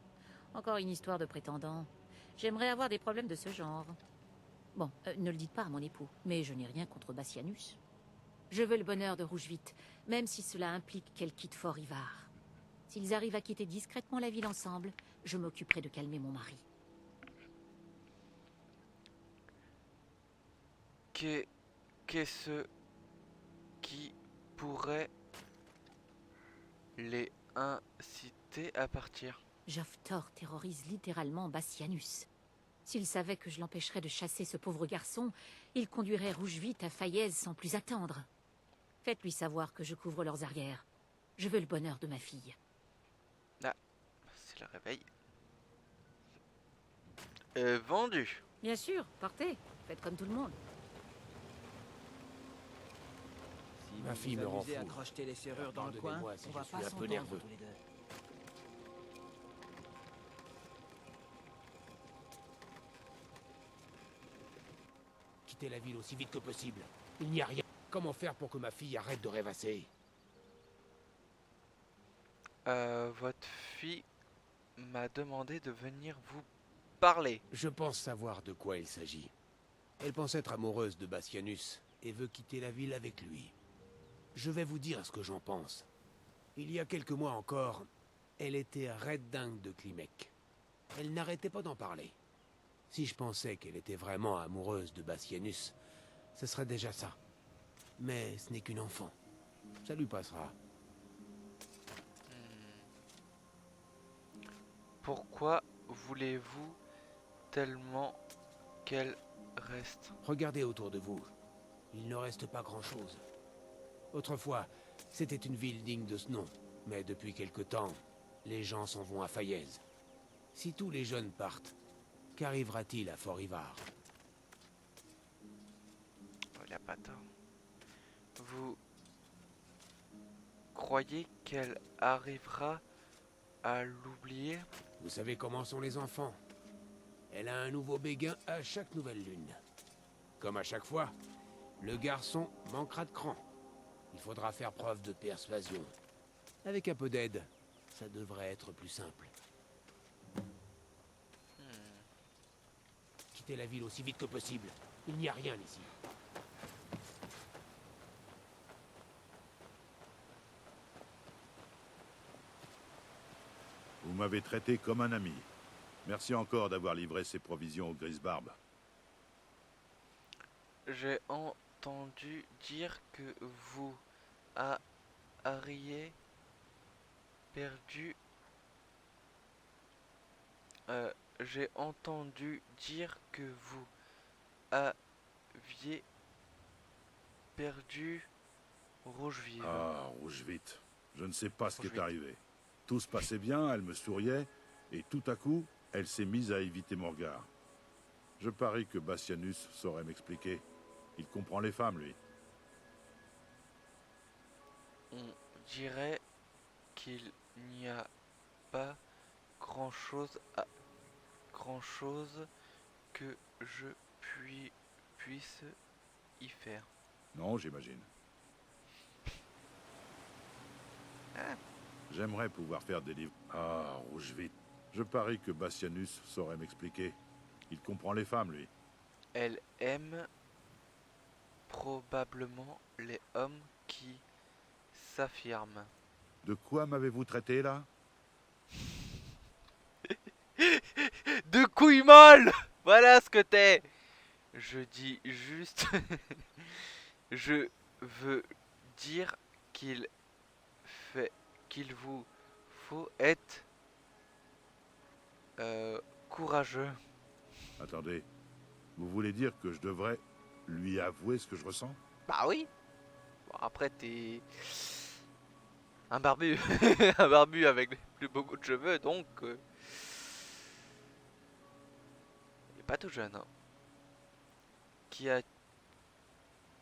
[SPEAKER 15] encore une histoire de prétendant. J'aimerais avoir des problèmes de ce genre. Bon, ne le dites pas à mon époux, mais je n'ai rien contre Bassianus. Je veux le bonheur de Rougevite, même si cela implique qu'elle quitte Fort Ivar. S'ils arrivent à quitter discrètement la ville ensemble, je m'occuperai de calmer mon mari.
[SPEAKER 1] Qu'est-ce qui pourrait les inciter à partir?
[SPEAKER 15] Joftor terrorise littéralement Bassianus. S'il savait que je l'empêcherais de chasser ce pauvre garçon, il conduirait Rougevite à Faillaise sans plus attendre. Faites-lui savoir que je couvre leurs arrières. Je veux le bonheur de ma fille.
[SPEAKER 1] Ah, c'est le réveil. Vendu.
[SPEAKER 15] Bien sûr, partez. Faites comme tout le monde.
[SPEAKER 11] Ma fille me rend fou.
[SPEAKER 5] à crocheter les serrures dans le coin,
[SPEAKER 11] Pardonnez-moi si
[SPEAKER 5] on
[SPEAKER 11] je
[SPEAKER 5] va
[SPEAKER 11] suis
[SPEAKER 5] pas
[SPEAKER 11] un peu
[SPEAKER 5] s'entendre
[SPEAKER 11] nerveux.
[SPEAKER 5] tous les deux.
[SPEAKER 11] Quittez la ville aussi vite que possible. Il n'y a rien. Comment faire pour que ma fille arrête de rêvasser?
[SPEAKER 1] Votre fille m'a demandé de venir vous parler.
[SPEAKER 11] Je pense savoir de quoi il s'agit. Elle pense être amoureuse de Bassianus et veut quitter la ville avec lui. Je vais vous dire ce que j'en pense. Il y a quelques mois encore, elle était raide dingue de Klimek. Elle n'arrêtait pas d'en parler. Si je pensais qu'elle était vraiment amoureuse de Bassianus, ce serait déjà ça. Mais ce n'est qu'une enfant. Ça lui passera.
[SPEAKER 1] Pourquoi voulez-vous tellement qu'elle reste?
[SPEAKER 11] Regardez autour de vous. Il ne reste pas grand-chose. Autrefois, c'était une ville digne de ce nom. Mais depuis quelque temps, les gens s'en vont à Faillaise. Si tous les jeunes partent, qu'arrivera-t-il à Fort Ivar?
[SPEAKER 1] Il n'a pas tort. Vous croyez qu'elle arrivera à l'oublier?
[SPEAKER 11] Vous savez comment sont les enfants. Elle a un nouveau béguin à chaque nouvelle lune. Comme à chaque fois, le garçon manquera de cran. Il faudra faire preuve de persuasion. Avec un peu d'aide, ça devrait être plus simple. Quittez la ville aussi vite que possible. Il n'y a rien ici.
[SPEAKER 12] Vous m'avez traité comme un ami. Merci encore d'avoir livré ces provisions aux Grisbarbes.
[SPEAKER 1] J'ai entendu dire que vous auriez perdu... J'ai entendu dire que vous aviez perdu Rougevite.
[SPEAKER 12] Ah, Rougevite. Je ne sais pas ce qui est arrivé. Tout se passait bien, elle me souriait, et tout à coup, elle s'est mise à éviter mon regard. Je parie que Bassianus saurait m'expliquer. Il comprend les femmes, lui.
[SPEAKER 1] On dirait qu'il n'y a pas grand-chose que je puisse y faire.
[SPEAKER 12] Non, j'imagine. J'aimerais pouvoir faire des livres. Ah, Rougevite. Je parie que Bassianus saurait m'expliquer. Il comprend les femmes, lui.
[SPEAKER 1] Elle aime probablement les hommes qui s'affirment.
[SPEAKER 12] De quoi m'avez-vous traité, là?
[SPEAKER 1] De couilles molles. Voilà ce que t'es. Je dis juste... Je veux dire qu'il vous faut être courageux.
[SPEAKER 12] Attendez. Vous voulez dire que je devrais lui avouer ce que je ressens?
[SPEAKER 1] Bah oui. Bon, après t'es un barbu. Un barbu avec les plus beaux de cheveux, donc il est pas tout jeune, hein.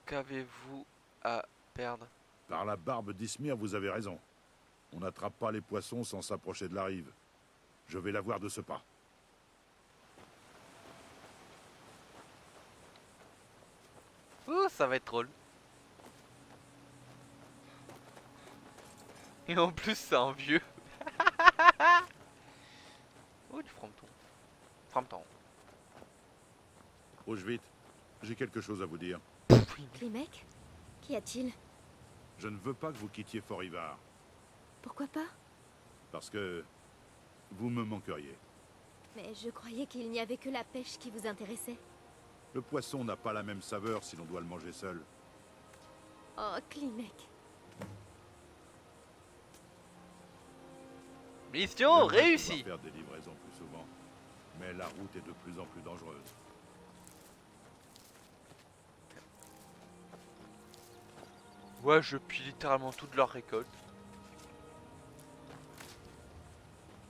[SPEAKER 1] Qu'avez-vous à perdre?
[SPEAKER 12] Par la barbe d'Ismir, vous avez raison. On n'attrape pas les poissons sans s'approcher de la rive. Je vais la voir de ce pas.
[SPEAKER 1] Ouh, ça va être drôle. Et en plus, c'est un vieux.
[SPEAKER 12] bouge vite. J'ai quelque chose à vous dire.
[SPEAKER 19] Klimek? Qu'y a-t-il?
[SPEAKER 12] Je ne veux pas que vous quittiez Fort-Ivar.
[SPEAKER 19] Pourquoi pas?
[SPEAKER 12] Parce que vous me manqueriez.
[SPEAKER 19] Mais je croyais qu'il n'y avait que la pêche qui vous intéressait.
[SPEAKER 12] Le poisson n'a pas la même saveur si l'on doit le manger seul.
[SPEAKER 19] Oh, Klimek.
[SPEAKER 1] Mission
[SPEAKER 12] J'aimerais
[SPEAKER 1] réussie.
[SPEAKER 12] pouvoir faire des livraisons plus souvent, mais la route est de plus en plus dangereuse.
[SPEAKER 1] Ouais, je pille littéralement toute leur récolte.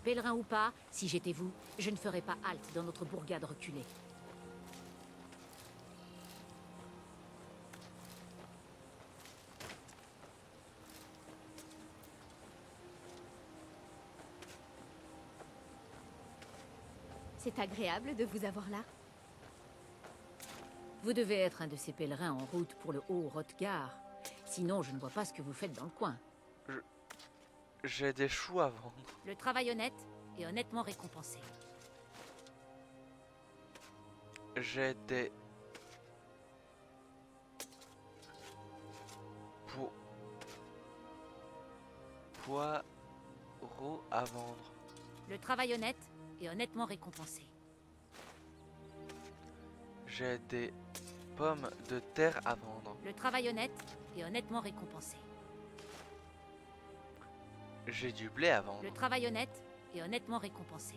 [SPEAKER 17] Pèlerin ou pas, si j'étais vous, je ne ferais pas halte dans notre bourgade reculée.
[SPEAKER 19] C'est agréable de vous avoir là.
[SPEAKER 17] Vous devez être un de ces pèlerins en route pour le haut Hrothgar. Sinon, je ne vois pas ce que vous faites dans le coin.
[SPEAKER 1] J'ai des choux à vendre.
[SPEAKER 17] Le travail honnête est honnêtement récompensé.
[SPEAKER 1] J'ai des... poireaux à vendre.
[SPEAKER 17] Le travail honnête est honnêtement récompensé.
[SPEAKER 1] J'ai des pommes de terre à vendre.
[SPEAKER 17] Le travail honnête est honnêtement récompensé.
[SPEAKER 1] J'ai du blé à vendre.
[SPEAKER 17] Le travail honnête est honnêtement récompensé.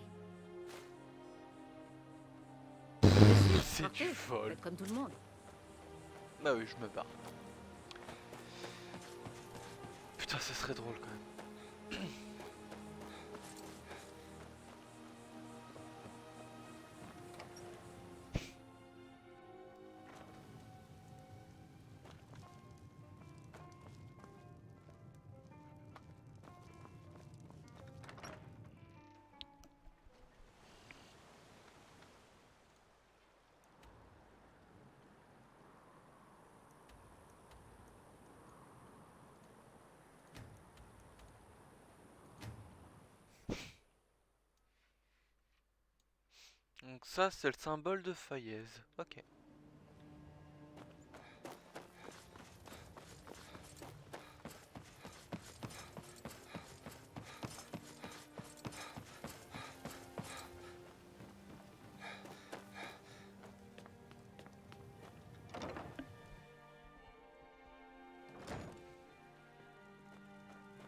[SPEAKER 1] C'est du vol.
[SPEAKER 17] Faites comme tout le monde.
[SPEAKER 1] Bah oui, je me barre. Putain, ce serait drôle quand même. Donc ça, c'est le symbole de Faillaise. Ok.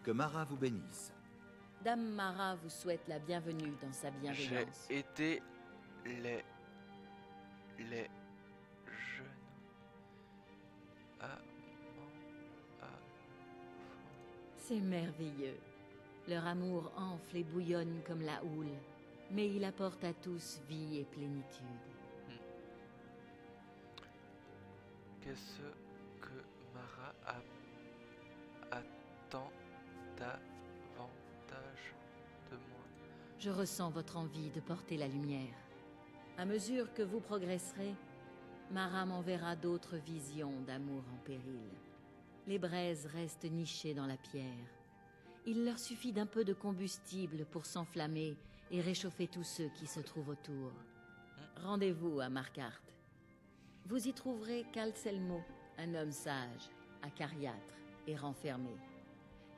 [SPEAKER 14] Que Mara vous bénisse.
[SPEAKER 15] Dame Mara vous souhaite la bienvenue dans sa bienveillance.
[SPEAKER 1] J'ai aidé les jeunes à
[SPEAKER 15] C'est merveilleux. Leur amour enfle et bouillonne comme la houle, mais il apporte à tous vie et plénitude.
[SPEAKER 1] Qu'est-ce que Mara attend davantage de moi?
[SPEAKER 15] Je ressens votre envie de porter la lumière. À mesure que vous progresserez, Mara m'enverra d'autres visions d'amour en péril. Les braises restent nichées dans la pierre. Il leur suffit d'un peu de combustible pour s'enflammer et réchauffer tous ceux qui se trouvent autour. Rendez-vous à Markarth. Vous y trouverez Kalselmo, un homme sage, acariâtre et renfermé.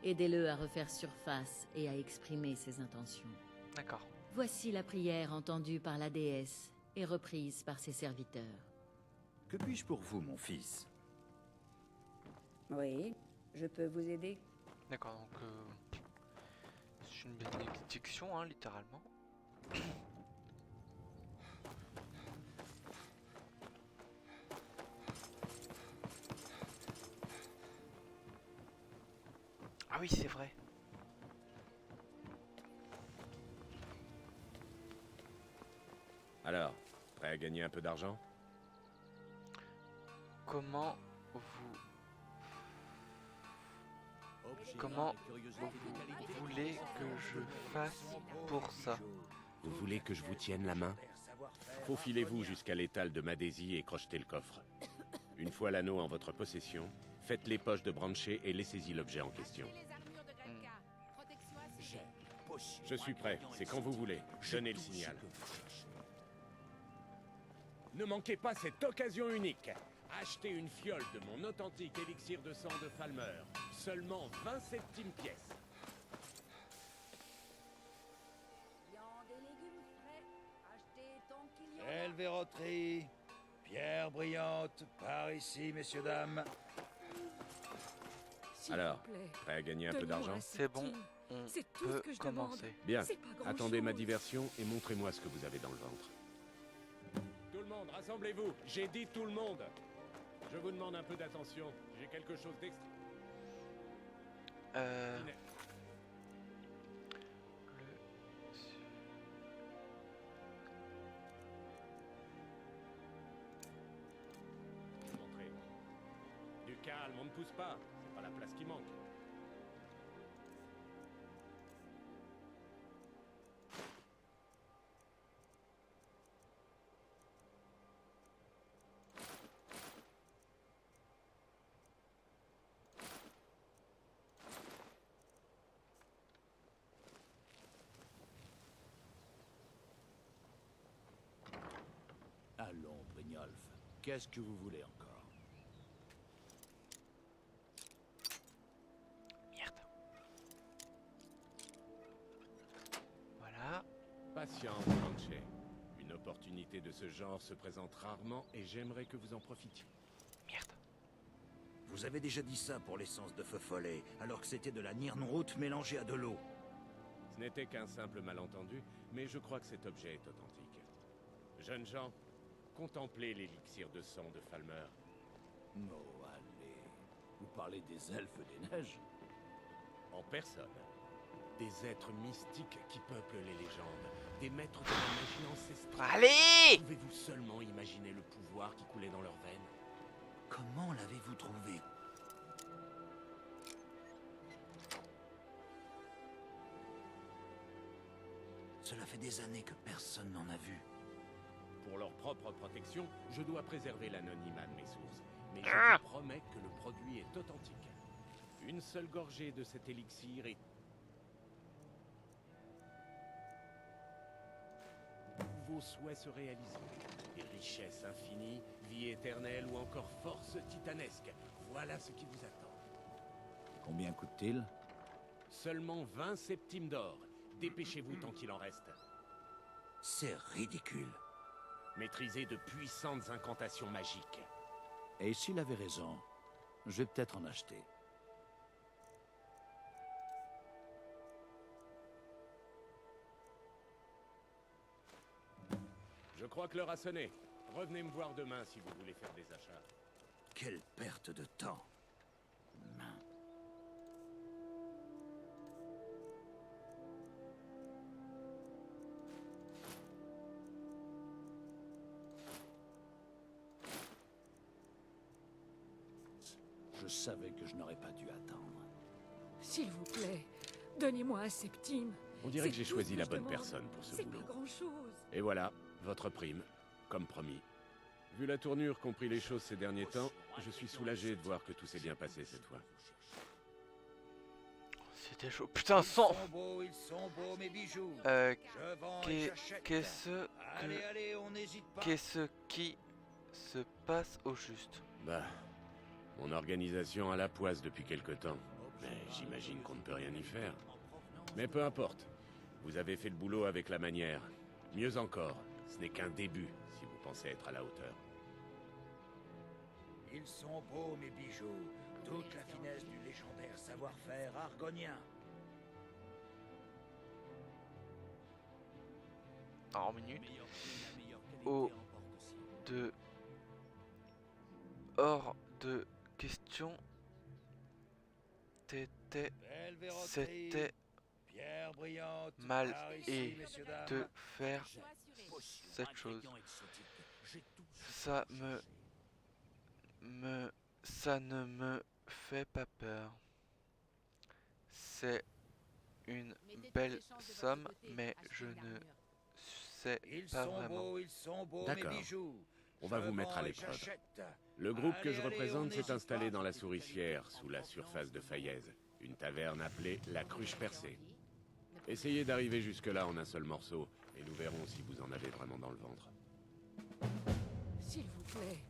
[SPEAKER 15] Aidez-le à refaire surface et à exprimer ses intentions.
[SPEAKER 1] D'accord.
[SPEAKER 15] Voici la prière entendue par la déesse et reprise par ses serviteurs.
[SPEAKER 14] Que puis-je pour vous, mon fils?
[SPEAKER 16] Oui, je peux vous aider.
[SPEAKER 1] D'accord, donc c'est une bénédiction, hein, littéralement. Ah oui, c'est vrai.
[SPEAKER 20] Alors, prêt à gagner un peu d'argent?
[SPEAKER 1] Comment vous voulez que je fasse pour ça?
[SPEAKER 20] Vous voulez que je vous tienne la main? Faufilez-vous jusqu'à l'étal de Madésie et crochetez le coffre. Une fois l'anneau en votre possession, faites les poches de Branché et laissez-y l'objet en question. Je suis prêt, c'est quand vous voulez. Donnez le signal. Ne manquez pas cette occasion unique. Achetez une fiole de mon authentique élixir de sang de Falmer. Seulement 20 centimes pièces.
[SPEAKER 14] Belle verroterie, pierre brillante, par ici, messieurs, dames.
[SPEAKER 20] Alors, prêt à gagner un peu d'argent?
[SPEAKER 1] C'est bon, on peut commencer.
[SPEAKER 20] Bien, attendez ma diversion et montrez-moi ce que vous avez dans le ventre. Tout le monde, rassemblez-vous. J'ai dit tout le monde. Je vous demande un peu d'attention. J'ai quelque chose d'extra... Montrez. Du calme, on ne pousse pas. C'est pas la place qui manque.
[SPEAKER 14] Allons, Brynjolf, qu'est-ce que vous voulez encore?
[SPEAKER 1] Voilà.
[SPEAKER 20] Patience, Branché. Une opportunité de ce genre se présente rarement et j'aimerais que vous en profitiez.
[SPEAKER 10] Vous avez déjà dit ça pour l'essence de feu follet, alors que c'était de la Nirnroot mélangée à de l'eau.
[SPEAKER 20] Ce n'était qu'un simple malentendu, mais je crois que cet objet est authentique. Jeunes gens, contemplez l'élixir de sang de Falmer.
[SPEAKER 14] Oh, allez. Vous parlez des elfes des neiges?
[SPEAKER 20] En personne. Des êtres mystiques qui peuplent les légendes. Des maîtres de la magie ancestrale.
[SPEAKER 1] Allez!
[SPEAKER 20] Pouvez-vous seulement imaginer le pouvoir qui coulait dans leurs veines?
[SPEAKER 10] Comment l'avez-vous trouvé? Cela fait des années que personne n'en a vu.
[SPEAKER 20] Pour leur propre protection, je dois préserver l'anonymat de mes sources. Mais je vous promets que le produit est authentique. Une seule gorgée de cet élixir et... Tous vos souhaits se réaliseront. Des richesses infinies, vie éternelle ou encore force titanesque. Voilà ce qui vous attend.
[SPEAKER 14] Combien coûte-t-il?
[SPEAKER 20] Seulement 20 septimes d'or. Dépêchez-vous tant qu'il en reste.
[SPEAKER 10] C'est ridicule.
[SPEAKER 20] Maîtrisez de puissantes incantations magiques.
[SPEAKER 14] Et s'il avait raison, je vais peut-être en acheter.
[SPEAKER 20] Je crois que l'heure a sonné. Revenez me voir demain si vous voulez faire des achats.
[SPEAKER 10] Quelle perte de temps.
[SPEAKER 14] Je savais que je n'aurais pas dû attendre.
[SPEAKER 3] S'il vous plaît, donnez-moi un septime.
[SPEAKER 20] On dirait que j'ai
[SPEAKER 3] C'est tout
[SPEAKER 20] choisi
[SPEAKER 3] ce
[SPEAKER 20] la
[SPEAKER 3] je
[SPEAKER 20] bonne
[SPEAKER 3] demande.
[SPEAKER 20] personne pour ce boulot.
[SPEAKER 3] C'est pas grand-chose.
[SPEAKER 20] Et voilà, votre prime, comme promis. Vu la tournure qu'ont pris les choses ces derniers temps, je suis soulagé de voir que tout s'est bien passé cette fois.
[SPEAKER 1] C'était chaud. Putain, 100.
[SPEAKER 14] Ils sont beaux, mes bijoux. Je vends et
[SPEAKER 1] Qu'est-
[SPEAKER 14] j'achète.
[SPEAKER 1] Qu'est-ce que...
[SPEAKER 14] Allez, allez, on n'hésite pas.
[SPEAKER 1] Qu'est-ce qui se passe au juste?
[SPEAKER 20] Bah, mon organisation a la poisse depuis quelque temps. Mais j'imagine qu'on ne peut rien y faire. Mais peu importe. Vous avez fait le boulot avec la manière. Mieux encore, ce n'est qu'un début si vous pensez être à la hauteur.
[SPEAKER 10] Ils sont beaux, mes bijoux. Toute la finesse du légendaire savoir-faire argonien.
[SPEAKER 1] En minute. Hors de question. C'était
[SPEAKER 14] Pierre brillante,
[SPEAKER 1] mal
[SPEAKER 14] par ici,
[SPEAKER 1] et
[SPEAKER 14] messieurs, dames.
[SPEAKER 1] de faire cette chose. Ça ça ne me fait pas peur. C'est une belle somme, mais je ne sais pas vraiment.
[SPEAKER 10] Ils sont beaux, mes
[SPEAKER 20] D'accord.
[SPEAKER 10] bijoux.
[SPEAKER 20] On va
[SPEAKER 10] Je
[SPEAKER 20] vous mettre à
[SPEAKER 10] vends et
[SPEAKER 20] l'épreuve.
[SPEAKER 10] j'achète.
[SPEAKER 20] Le groupe que
[SPEAKER 10] Allez,
[SPEAKER 20] je
[SPEAKER 10] allez,
[SPEAKER 20] représente
[SPEAKER 10] on
[SPEAKER 20] s'est
[SPEAKER 10] n'hésite
[SPEAKER 20] installé
[SPEAKER 10] pas.
[SPEAKER 20] dans la souricière, sous la surface de Fayez, une taverne appelée la Cruche Percée. Essayez d'arriver jusque-là en un seul morceau, et nous verrons si vous en avez vraiment dans le ventre.
[SPEAKER 3] S'il vous plaît,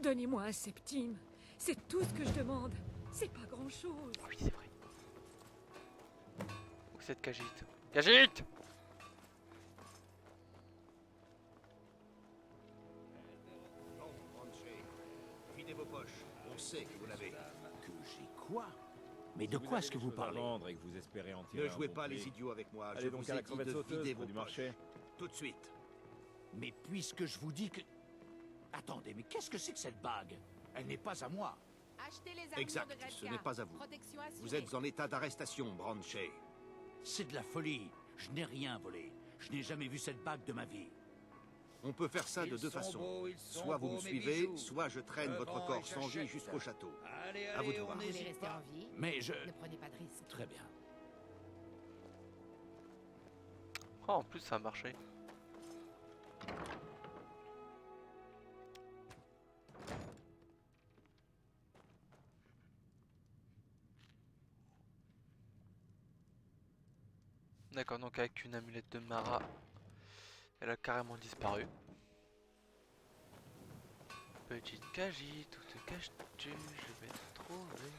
[SPEAKER 3] donnez-moi un septime. C'est tout ce que je demande. C'est pas grand-chose.
[SPEAKER 1] Oui, c'est vrai. Où c'est Khajiit? Khajiit!
[SPEAKER 10] Non, Branchet. Videz vos poches. On sait que vous l'avez.
[SPEAKER 11] Que j'ai quoi? Mais de quoi est-ce que vous parlez?
[SPEAKER 8] Vendre et que vous espérez en tirer
[SPEAKER 10] Ne
[SPEAKER 8] un
[SPEAKER 10] jouez
[SPEAKER 8] bon
[SPEAKER 10] pas
[SPEAKER 8] prix.
[SPEAKER 10] les idiots avec moi.
[SPEAKER 8] Allez
[SPEAKER 10] Je
[SPEAKER 8] donc
[SPEAKER 10] vous
[SPEAKER 8] à la
[SPEAKER 10] ai dit
[SPEAKER 8] crevette
[SPEAKER 10] de
[SPEAKER 8] sauteuse
[SPEAKER 10] vider
[SPEAKER 8] près
[SPEAKER 10] vos
[SPEAKER 8] du
[SPEAKER 10] poches.
[SPEAKER 8] marché.
[SPEAKER 10] Tout de suite.
[SPEAKER 11] Mais puisque je vous dis que... Attendez, mais qu'est-ce que c'est que cette bague? Elle n'est pas à moi.
[SPEAKER 15] Achetez les armures
[SPEAKER 10] Exact,
[SPEAKER 15] de Grelka.
[SPEAKER 10] ce n'est pas à vous.
[SPEAKER 15] Protection assurée.
[SPEAKER 10] Vous êtes en état d'arrestation, Branchet.
[SPEAKER 11] C'est de la folie. Je n'ai rien volé. Je n'ai jamais vu cette bague de ma vie.
[SPEAKER 10] On peut faire ça de
[SPEAKER 11] Ils
[SPEAKER 10] deux
[SPEAKER 11] sont
[SPEAKER 10] façons.
[SPEAKER 11] beaux, ils sont
[SPEAKER 10] Soit vous
[SPEAKER 11] beaux,
[SPEAKER 10] me
[SPEAKER 11] mes
[SPEAKER 10] suivez,
[SPEAKER 11] bijoux.
[SPEAKER 10] soit je traîne
[SPEAKER 11] Me
[SPEAKER 10] votre
[SPEAKER 11] vends
[SPEAKER 10] corps
[SPEAKER 11] et
[SPEAKER 10] sans vie
[SPEAKER 11] j'achète.
[SPEAKER 10] jusqu'au château.
[SPEAKER 20] Allez,
[SPEAKER 10] À vous de
[SPEAKER 20] allez,
[SPEAKER 10] voir.
[SPEAKER 20] on
[SPEAKER 15] Vous voulez
[SPEAKER 20] n'hésite
[SPEAKER 15] rester
[SPEAKER 20] pas.
[SPEAKER 15] en vie?
[SPEAKER 11] Mais je...
[SPEAKER 15] Ne prenez pas de risques.
[SPEAKER 11] Très bien.
[SPEAKER 1] Oh, en plus, ça a marché. D'accord, donc avec une amulette de Mara, elle a carrément disparu. Petite Khajiit, où te caches-tu? Je vais te trouver.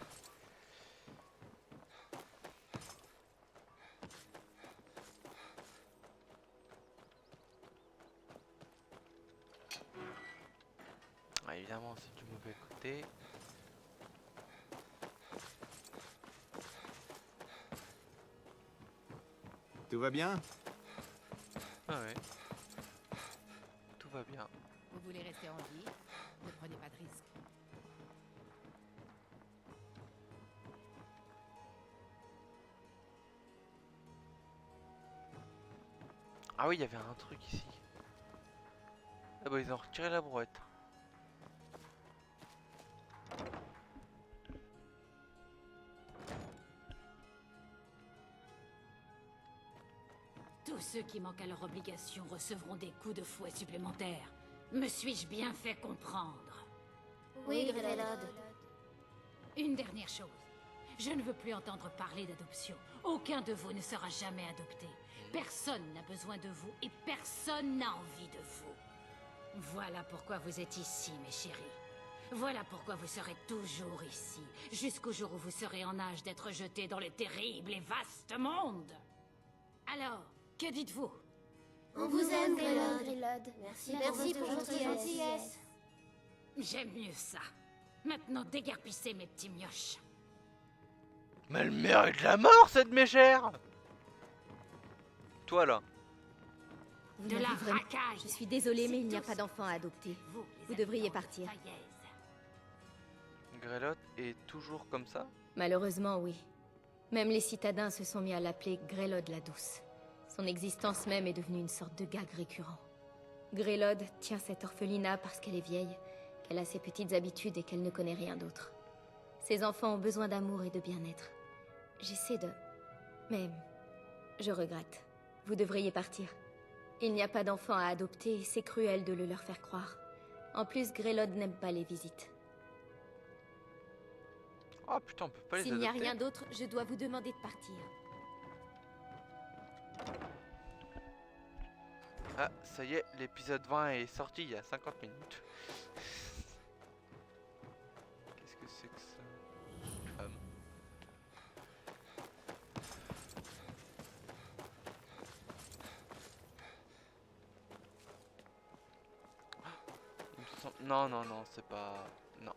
[SPEAKER 1] Ah, évidemment, c'est du mauvais côté.
[SPEAKER 10] Tout va bien?
[SPEAKER 1] Ah ouais. Tout va bien.
[SPEAKER 15] Vous voulez rester en vie? Ne prenez pas de risques.
[SPEAKER 1] Ah oui, il y avait un truc ici. Ah bah ils ont retiré la brouette.
[SPEAKER 17] Tous ceux qui manquent à leur obligation recevront des coups de fouet supplémentaires. Me suis-je bien fait comprendre?
[SPEAKER 19] Oui, Grelod.
[SPEAKER 17] Une dernière chose. Je ne veux plus entendre parler d'adoption. Aucun de vous ne sera jamais adopté. Personne n'a besoin de vous et personne n'a envie de vous. Voilà pourquoi vous êtes ici, mes chéris. Voilà pourquoi vous serez toujours ici, jusqu'au jour où vous serez en âge d'être jetés dans le terrible et vaste monde. Alors, que dites-vous?
[SPEAKER 19] On vous aime, Grelod. Merci pour votre gentillesse.
[SPEAKER 17] J'aime mieux ça. Maintenant, déguerpissez mes petits mioches.
[SPEAKER 1] Mais elle mérite la mort, cette mégère! Toi là.
[SPEAKER 19] Vous
[SPEAKER 17] De
[SPEAKER 19] m'avez
[SPEAKER 17] la
[SPEAKER 19] vraiment-
[SPEAKER 17] racaille.
[SPEAKER 19] Je suis désolée, mais il n'y a
[SPEAKER 17] C'est
[SPEAKER 19] pas
[SPEAKER 17] tous
[SPEAKER 19] d'enfant à adopter.
[SPEAKER 17] Vous,
[SPEAKER 19] Vous devriez partir.
[SPEAKER 1] Grelotte est toujours comme ça?
[SPEAKER 19] Malheureusement, oui. Même les citadins se sont mis à l'appeler Grelod la Douce. Son existence même est devenue une sorte de gag récurrent. Grelod tient cette orphelinat parce qu'elle est vieille, qu'elle a ses petites habitudes et qu'elle ne connaît rien d'autre. Ses enfants ont besoin d'amour et de bien-être. J'essaie de... Mais... je regrette. Vous devriez partir. Il n'y a pas d'enfants à adopter et c'est cruel de le leur faire croire. En plus, Grelod n'aime pas les visites.
[SPEAKER 1] Oh putain, on peut pas les
[SPEAKER 19] S'il n'y a
[SPEAKER 1] adopter.
[SPEAKER 19] rien d'autre, je dois vous demander de partir.
[SPEAKER 1] Ah, ça y est, l'épisode 20 est sorti il y a 50 minutes. Qu'est-ce que c'est que ça? Une femme. Il me semble- Non, non, non, c'est pas... Non.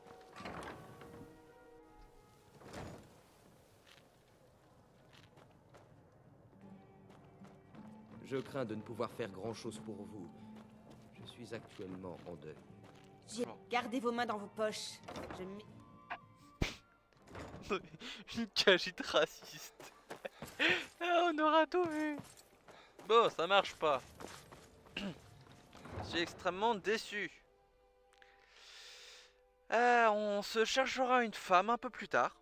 [SPEAKER 18] Je crains de ne pouvoir faire grand-chose pour vous. Je suis actuellement en deuil.
[SPEAKER 9] Gardez vos mains dans vos poches. Je m'y-
[SPEAKER 1] Une Khajiit raciste. Ah, on aura tout vu. Bon, ça marche pas. Je suis extrêmement déçu. On se cherchera une femme un peu plus tard.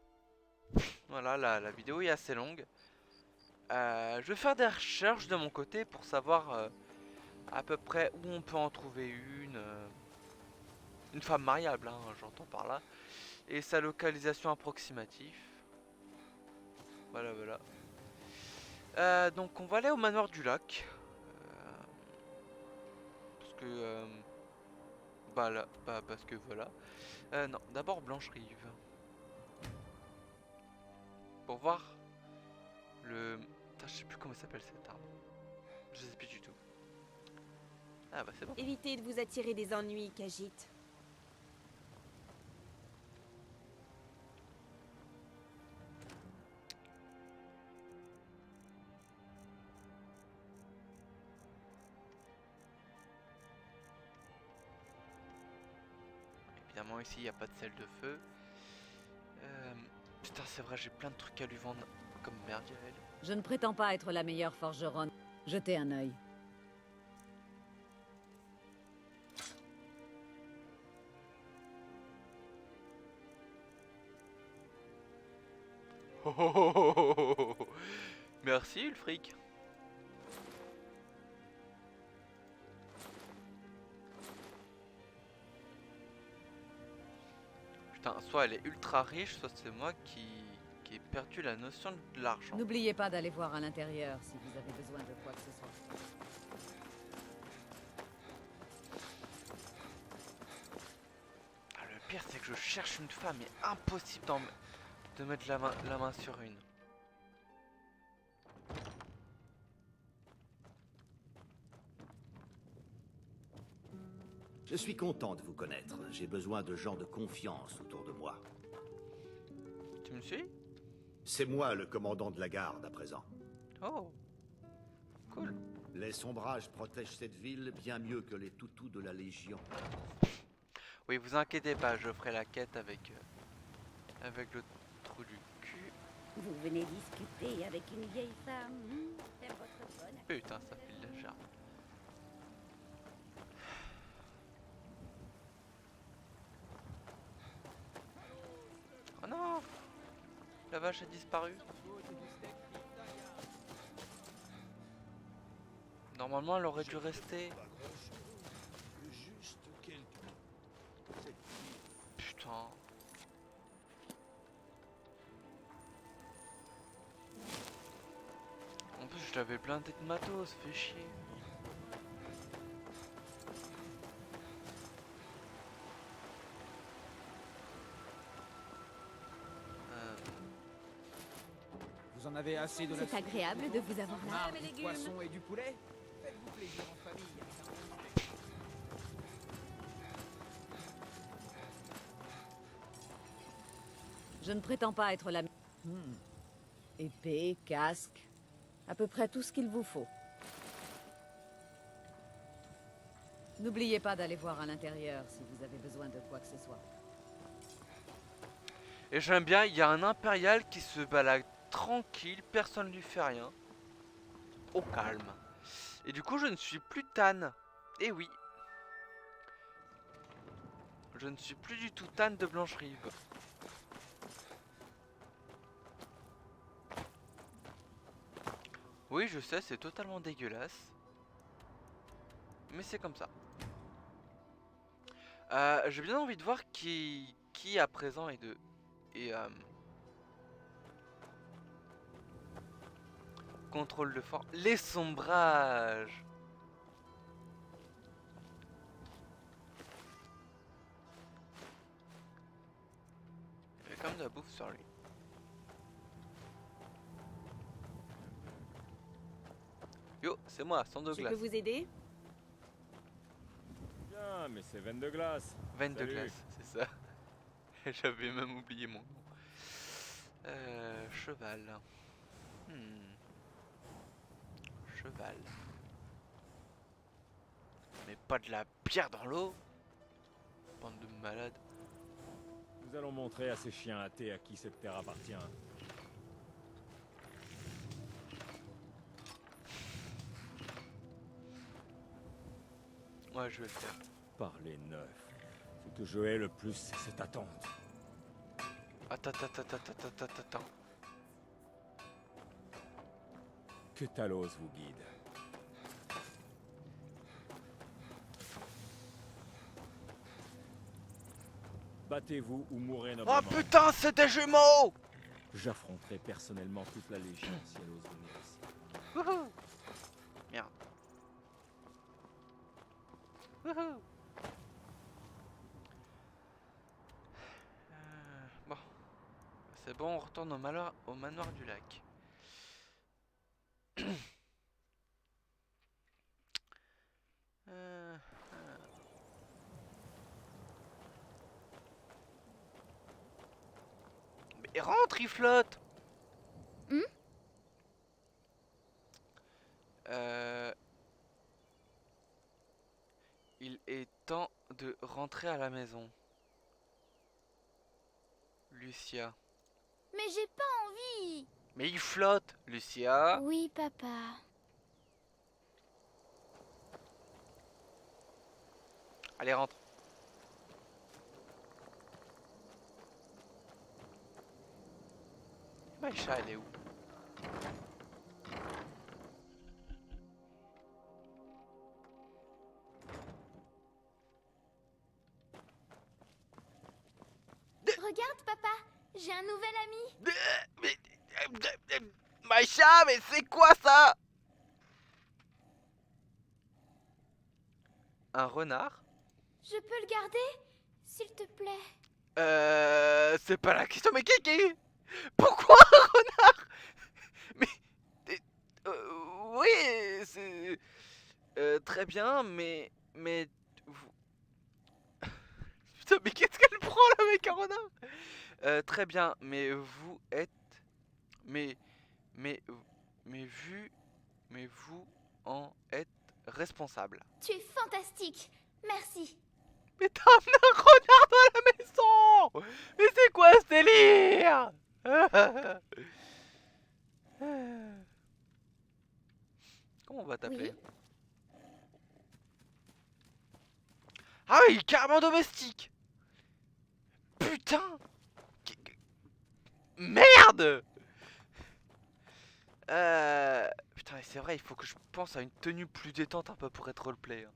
[SPEAKER 1] Voilà, la vidéo est assez longue. Je vais faire des recherches de mon côté pour savoir à peu près où on peut en trouver une femme mariable, hein, j'entends par là, et sa localisation approximative. Voilà, voilà. Donc on va aller au manoir du lac. Parce que Bah là, bah parce que voilà. Non, d'abord Blanche-Rive. Pour voir le... Putain, je sais plus comment s'appelle cet arbre. Je sais plus du tout. Ah bah c'est bon.
[SPEAKER 9] Évitez de vous attirer des ennuis, Khajiit.
[SPEAKER 1] Évidemment ici il n'y a pas de sel de feu. Putain c'est vrai, j'ai plein de trucs à lui vendre comme merde Yael.
[SPEAKER 15] Je ne prétends pas être la meilleure forgeronne. Jetez un œil.
[SPEAKER 1] Oh, oh, oh, oh, oh, oh, oh. Merci Ulfric. Putain, soit elle est ultra riche, soit c'est moi qui ai perdu la notion de l'argent.
[SPEAKER 15] N'oubliez pas d'aller voir à l'intérieur si vous avez besoin de quoi que ce soit.
[SPEAKER 1] Ah, le pire c'est que je cherche une femme, mais impossible de mettre la main sur une.
[SPEAKER 10] Je suis content de vous connaître. J'ai besoin de gens de confiance autour de moi.
[SPEAKER 1] Tu me suis?
[SPEAKER 10] C'est moi le commandant de la garde à présent.
[SPEAKER 1] Oh, cool.
[SPEAKER 10] Les sombrages protègent cette ville bien mieux que les toutous de la Légion.
[SPEAKER 1] Oui, vous inquiétez pas, je ferai la quête avec le trou du cul.
[SPEAKER 21] Vous venez discuter avec une vieille femme. C'est votre bonne.
[SPEAKER 1] Putain, ça file la gerbe. Oh non! La vache a disparu. Normalement, elle aurait dû rester. Putain. En plus, je l'avais blindé de matos, fait chier.
[SPEAKER 5] Vous en avez assez de la
[SPEAKER 19] C'est agréable de vous avoir là.
[SPEAKER 5] marre du poisson et du poulet. Faites-vous plaisir en famille.
[SPEAKER 15] Je ne prétends pas être la... Épée, casque, à peu près tout ce qu'il vous faut. N'oubliez pas d'aller voir à l'intérieur si vous avez besoin de quoi que ce soit.
[SPEAKER 1] Et j'aime bien, il y a un impérial qui se balade tranquille, personne ne lui fait rien. Au calme. Et du coup, je ne suis plus Tan. Et oui. Je ne suis plus du tout Tan de Blanche-Rive. Oui, je sais, c'est totalement dégueulasse. Mais c'est comme ça. J'ai bien envie de voir qui à présent est de... contrôle de fort. Les sombrages. Il y avait quand même de la bouffe sur lui. Yo, c'est moi, sans de
[SPEAKER 9] Je
[SPEAKER 1] glace.
[SPEAKER 9] peux vous aider?
[SPEAKER 8] Bien, mais c'est veine de glace.
[SPEAKER 1] Veine de
[SPEAKER 8] Salut.
[SPEAKER 1] glace, c'est ça. J'avais même oublié mon nom. Cheval. Cheval. Mais pas de la pierre dans l'eau. Bande de malades.
[SPEAKER 8] Nous allons montrer à ces chiens athées à qui cette terre appartient.
[SPEAKER 1] Ouais, je vais le faire.
[SPEAKER 8] Parlez neuf. Ce que je hais le plus, c'est cette attente.
[SPEAKER 1] Attends.
[SPEAKER 8] Que Talos vous guide. Battez-vous ou mourrez noblement.
[SPEAKER 1] Oh putain, c'est des jumeaux!
[SPEAKER 8] J'affronterai personnellement toute la Légion si elle ose venir ici.
[SPEAKER 1] Wouhou! Merde. Wouhou! retourne au manoir du lac. Mais rentre, il flotte. Il est temps de rentrer à la maison. Lucia.
[SPEAKER 19] Mais j'ai pas envie.
[SPEAKER 1] Mais il flotte, Lucia.
[SPEAKER 19] Oui, papa.
[SPEAKER 1] Allez, rentre. Maïcha, elle est où?
[SPEAKER 19] Regarde, papa, j'ai un nouvel ami.
[SPEAKER 1] Maïcha, mais c'est quoi ça? Un renard?
[SPEAKER 19] Je peux le garder, s'il te plaît?
[SPEAKER 1] C'est pas la question, mais qui? Pourquoi un renard? Mais... oui, c'est... très bien, mais... vous... Putain, mais qu'est-ce qu'elle prend là avec un renard? Très bien, mais vous êtes... Mais vous en êtes responsable.
[SPEAKER 19] Tu es fantastique, merci.
[SPEAKER 1] Mais t'as amené un renard dans la maison! Mais c'est quoi ce délire? Comment on va t'appeler? Oui. Ah oui, carrément domestique! Putain! Merde! Putain, c'est vrai, il faut que je pense à une tenue plus détente un peu pour être roleplay.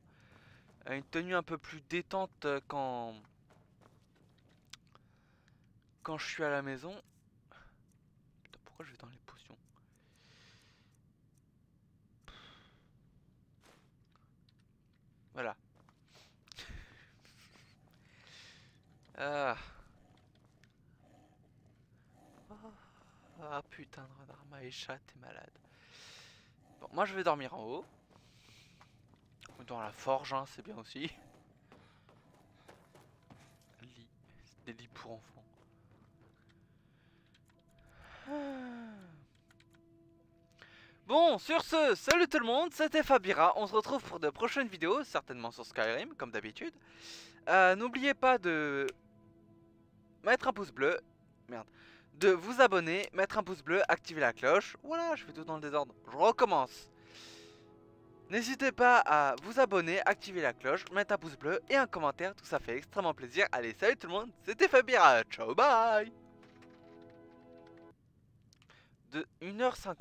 [SPEAKER 1] À une tenue un peu plus détente quand je suis à la maison. Putain, pourquoi je vais dans les potions? Voilà. Ah putain de renard, Maïcha, t'es malade. Bon, moi je vais dormir en haut. Ou dans la forge, hein, c'est bien aussi. Lit. C'est des lits pour enfants. Bon, sur ce, salut tout le monde, c'était Fabira. On se retrouve pour de prochaines vidéos, certainement sur Skyrim, comme d'habitude. N'oubliez pas de mettre un pouce bleu. Merde. De vous abonner, mettre un pouce bleu, activer la cloche. Voilà, je fais tout dans le désordre. Je recommence. N'hésitez pas à vous abonner, activer la cloche, mettre un pouce bleu et un commentaire. Tout ça fait extrêmement plaisir. Allez, salut tout le monde, c'était Fabira. Ciao, bye. De 1h50.